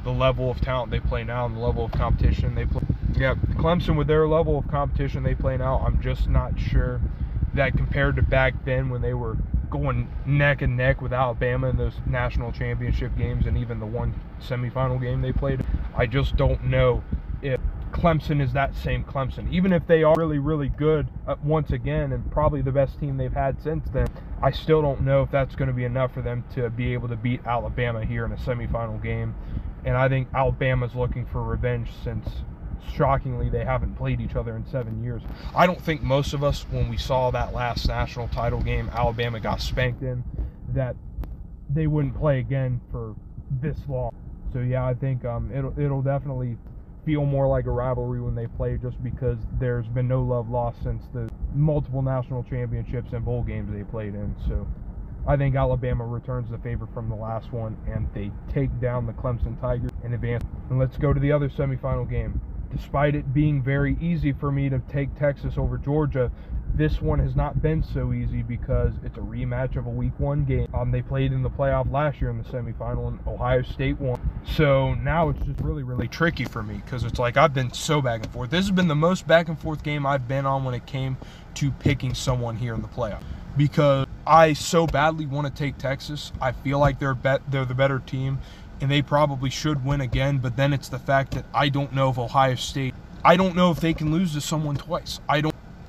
Speaker 1: the level of talent they play now and the level of competition they play. Yeah, Clemson, with their level of competition they play now, I'm just not sure that compared to back then when they were going neck and neck with Alabama in those national championship games and even the one semifinal game they played, I just don't know if Clemson is that same Clemson. Even if they are really, really good once again and probably the best team they've had since then, I still don't know if that's going to be enough for them to be able to beat Alabama here in a semifinal game. And I think Alabama's looking for revenge since, shockingly, they haven't played each other in 7 years. I don't think most of us, when we saw that last national title game Alabama got spanked in, that they wouldn't play again for this long. So yeah, I think it'll definitely feel more like a rivalry when they play, just because there's been no love lost since the multiple national championships and bowl games they played in. So I think Alabama returns the favor from the last one, and they take down the Clemson Tigers in advance. And let's go to the other semifinal game. Despite it being very easy for me to take Texas over Georgia, this one has not been so easy because it's a rematch of a Week 1 game. They played in the playoff last year in the semifinal, and Ohio State won. So now it's just really, really tricky for me because it's like I've been so back and forth. This has been the most back and forth game I've been on when it came to picking someone here in the playoff, because I so badly want to take Texas. I feel like they're the better team, and they probably should win again. But then it's the fact that I don't know if Ohio State, I don't know if they can lose to someone twice.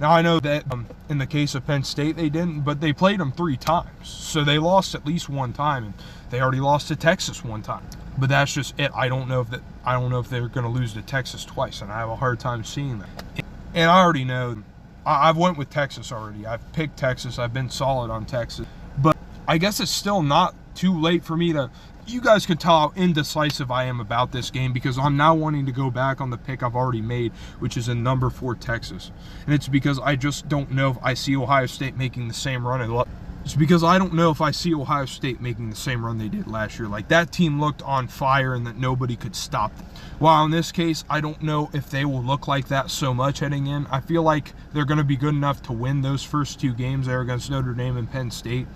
Speaker 1: Now, I know that in the case of Penn State, they didn't, but they played them 3 times. So they lost at least one time, and they already lost to Texas one time. But that's just it. I don't know if they're going to lose to Texas twice, and I have a hard time seeing that. And I already know, I've went with Texas already. I've picked Texas. I've been solid on Texas. But I guess it's still not too late for me to... You guys can tell how indecisive I am about this game, because I'm now wanting to go back on the pick I've already made, which is in number 4 Texas. And it's because I just don't know if I see Ohio State making the same run. It's because I don't know if I see Ohio State making the same run they did last year. Like, that team looked on fire and that nobody could stop them. While in this case, I don't know if they will look like that so much heading in. I feel like they're going to be good enough to win those first 2 games there against Notre Dame and Penn State.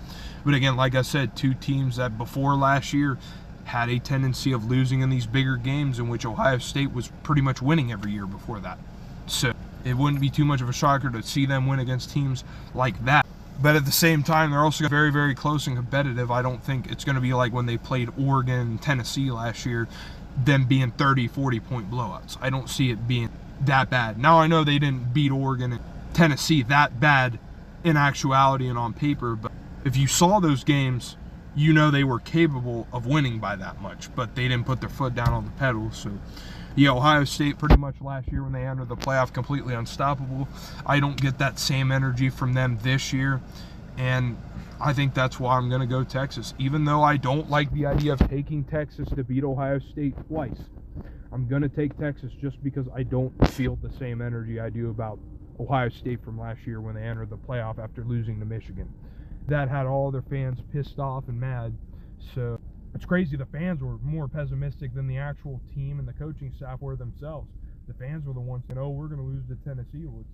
Speaker 1: But again, like I said, 2 teams that before last year had a tendency of losing in these bigger games, in which Ohio State was pretty much winning every year before that. So it wouldn't be too much of a shocker to see them win against teams like that. But at the same time, they're also very, very close and competitive. I don't think it's going to be like when they played Oregon and Tennessee last year, them being 30, 40-point blowouts. I don't see it being that bad. Now, I know they didn't beat Oregon and Tennessee that bad in actuality and on paper, but if you saw those games, you know they were capable of winning by that much, but they didn't put their foot down on the pedal. So yeah, Ohio State pretty much last year when they entered the playoff completely unstoppable. I don't get that same energy from them this year, and I think that's why I'm going to go Texas. Even though I don't like the idea of taking Texas to beat Ohio State twice, I'm going to take Texas just because I don't feel the same energy I do about Ohio State from last year when they entered the playoff after losing to Michigan. That had all their fans pissed off and mad. So it's crazy. The fans were more pessimistic than the actual team and the coaching staff were themselves. The fans were the ones saying, oh, we're going to lose to Tennessee. What's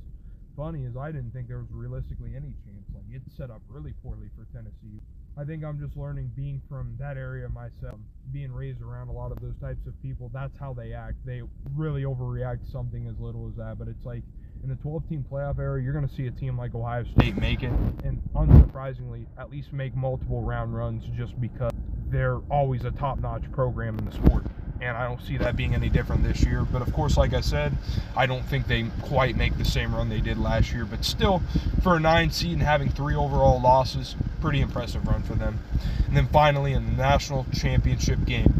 Speaker 1: funny is I didn't think there was realistically any chance. Like, it's set up really poorly for Tennessee. I think I'm just learning, being from that area myself, being raised around a lot of those types of people. That's how they act. They really overreact to something as little as that. But it's like, in the 12-team playoff era, you're going to see a team like Ohio State make it, and unsurprisingly, at least make multiple round runs, just because they're always a top-notch program in the sport. And I don't see that being any different this year. But of course, like I said, I don't think they quite make the same run they did last year. But still, for a 9 seed and having 3 overall losses, pretty impressive run for them. And then finally, in the national championship game,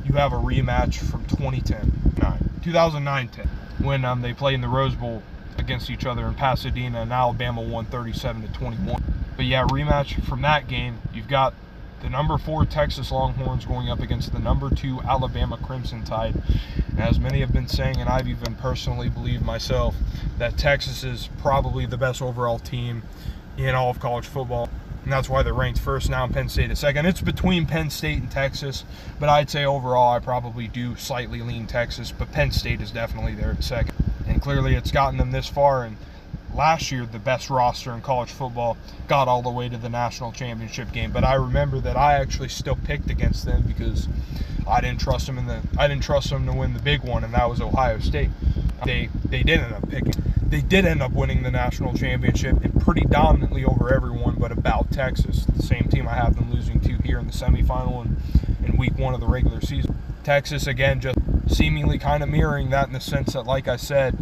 Speaker 1: you have a rematch from 2009-10. When they played in the Rose Bowl against each other in Pasadena, and Alabama won 37-21. But yeah, rematch from that game. You've got the number 4 Texas Longhorns going up against the number 2 Alabama Crimson Tide. And as many have been saying, and I've even personally believed myself, that Texas is probably the best overall team in all of college football. And that's why they're ranked first now, and Penn State is second. It's between Penn State and Texas, but I'd say overall I probably do slightly lean Texas, but Penn State is definitely there at second. And clearly it's gotten them this far, and last year the best roster in college football got all the way to the national championship game. But I remember that I actually still picked against them because I didn't trust them to win the big one, and that was Ohio State. They did end up picking. they did end up winning the national championship, and pretty dominantly over everyone but about Texas, the same team I have them losing to here in the semifinal and in week 1 of the regular season. Texas, again, just seemingly kind of mirroring that in the sense that, like I said,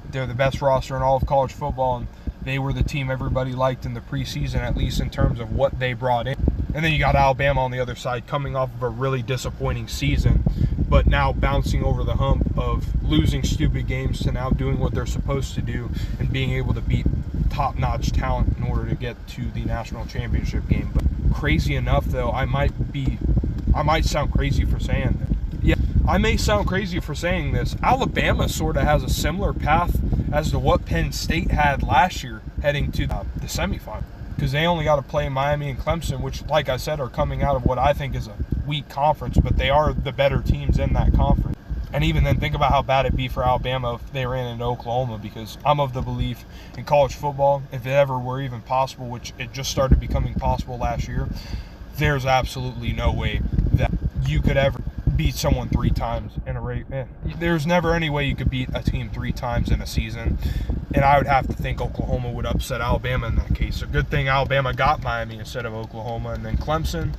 Speaker 1: they're the best roster in all of college football, and they were the team everybody liked in the preseason, at least in terms of what they brought in. And then you got Alabama on the other side coming off of a really disappointing season, but now bouncing over the hump of losing stupid games to now doing what they're supposed to do and being able to beat top-notch talent in order to get to the national championship game. But crazy enough, though, I might sound crazy for saying that. Yeah, I may sound crazy for saying this. Alabama sort of has a similar path as to what Penn State had last year heading to the semifinal, because they only got to play Miami and Clemson, which, like I said, are coming out of what I think is a weak conference, but they are the better teams in that conference. And even then, think about how bad it'd be for Alabama if they ran into Oklahoma, because I'm of the belief in college football, if it ever were even possible, which it just started becoming possible last year, there's absolutely no way that you could ever beat someone 3 times in a race. There's never any way you could beat a team 3 times in a season, and I would have to think Oklahoma would upset Alabama in that case. A good thing Alabama got Miami instead of Oklahoma, and then Clemson,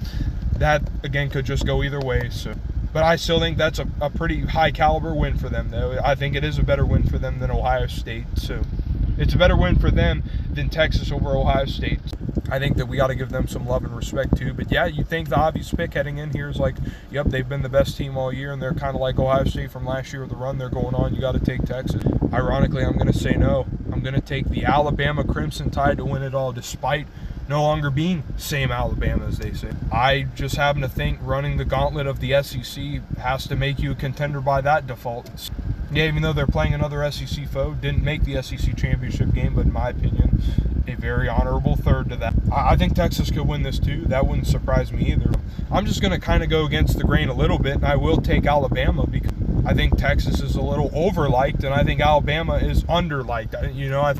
Speaker 1: that again could just go either way. So, but I still think that's a pretty high caliber win for them, though. I think it is a better win for them than Ohio State. So it's a better win for them than Texas over Ohio State. I think that we got to give them some love and respect too. But yeah, you think the obvious pick heading in here is like, yep, they've been the best team all year, and they're kind of like Ohio State from last year with the run they're going on. You got to take Texas. Ironically, I'm going to say no. I'm going to take the Alabama Crimson Tide to win it all, despite no longer being same Alabama, as they say. I just happen to think running the gauntlet of the SEC has to make you a contender by that default. Yeah, even though they're playing another SEC foe, didn't make the SEC championship game, but in my opinion, a very honorable third to that. I think Texas could win this too. That wouldn't surprise me either. I'm just going to kind of go against the grain a little bit, and I will take Alabama because I think Texas is a little overliked, and I think Alabama is underliked. You know,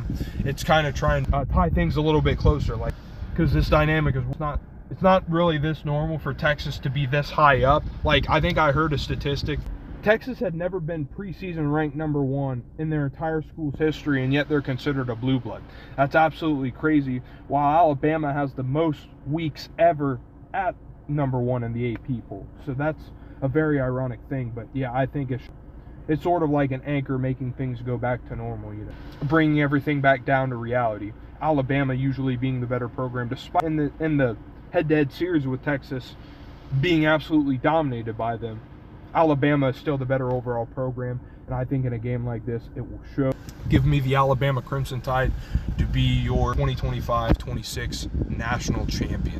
Speaker 1: it's kind of trying to tie things a little bit closer, like, because this dynamic is it's not really this normal for Texas to be this high up. Like, I think I heard a statistic. Texas had never been preseason ranked number 1 in their entire school's history, and yet they're considered a blue blood. That's absolutely crazy, while Alabama has the most weeks ever at number 1 in the AP poll. So that's a very ironic thing, but yeah, I think it's sort of like an anchor making things go back to normal, you know, bringing everything back down to reality. Alabama usually being the better program, despite in the head-to-head series with Texas being absolutely dominated by them. Alabama is still the better overall program, and I think in a game like this, it will show. Give me the Alabama Crimson Tide to be your 2025-26 national champion.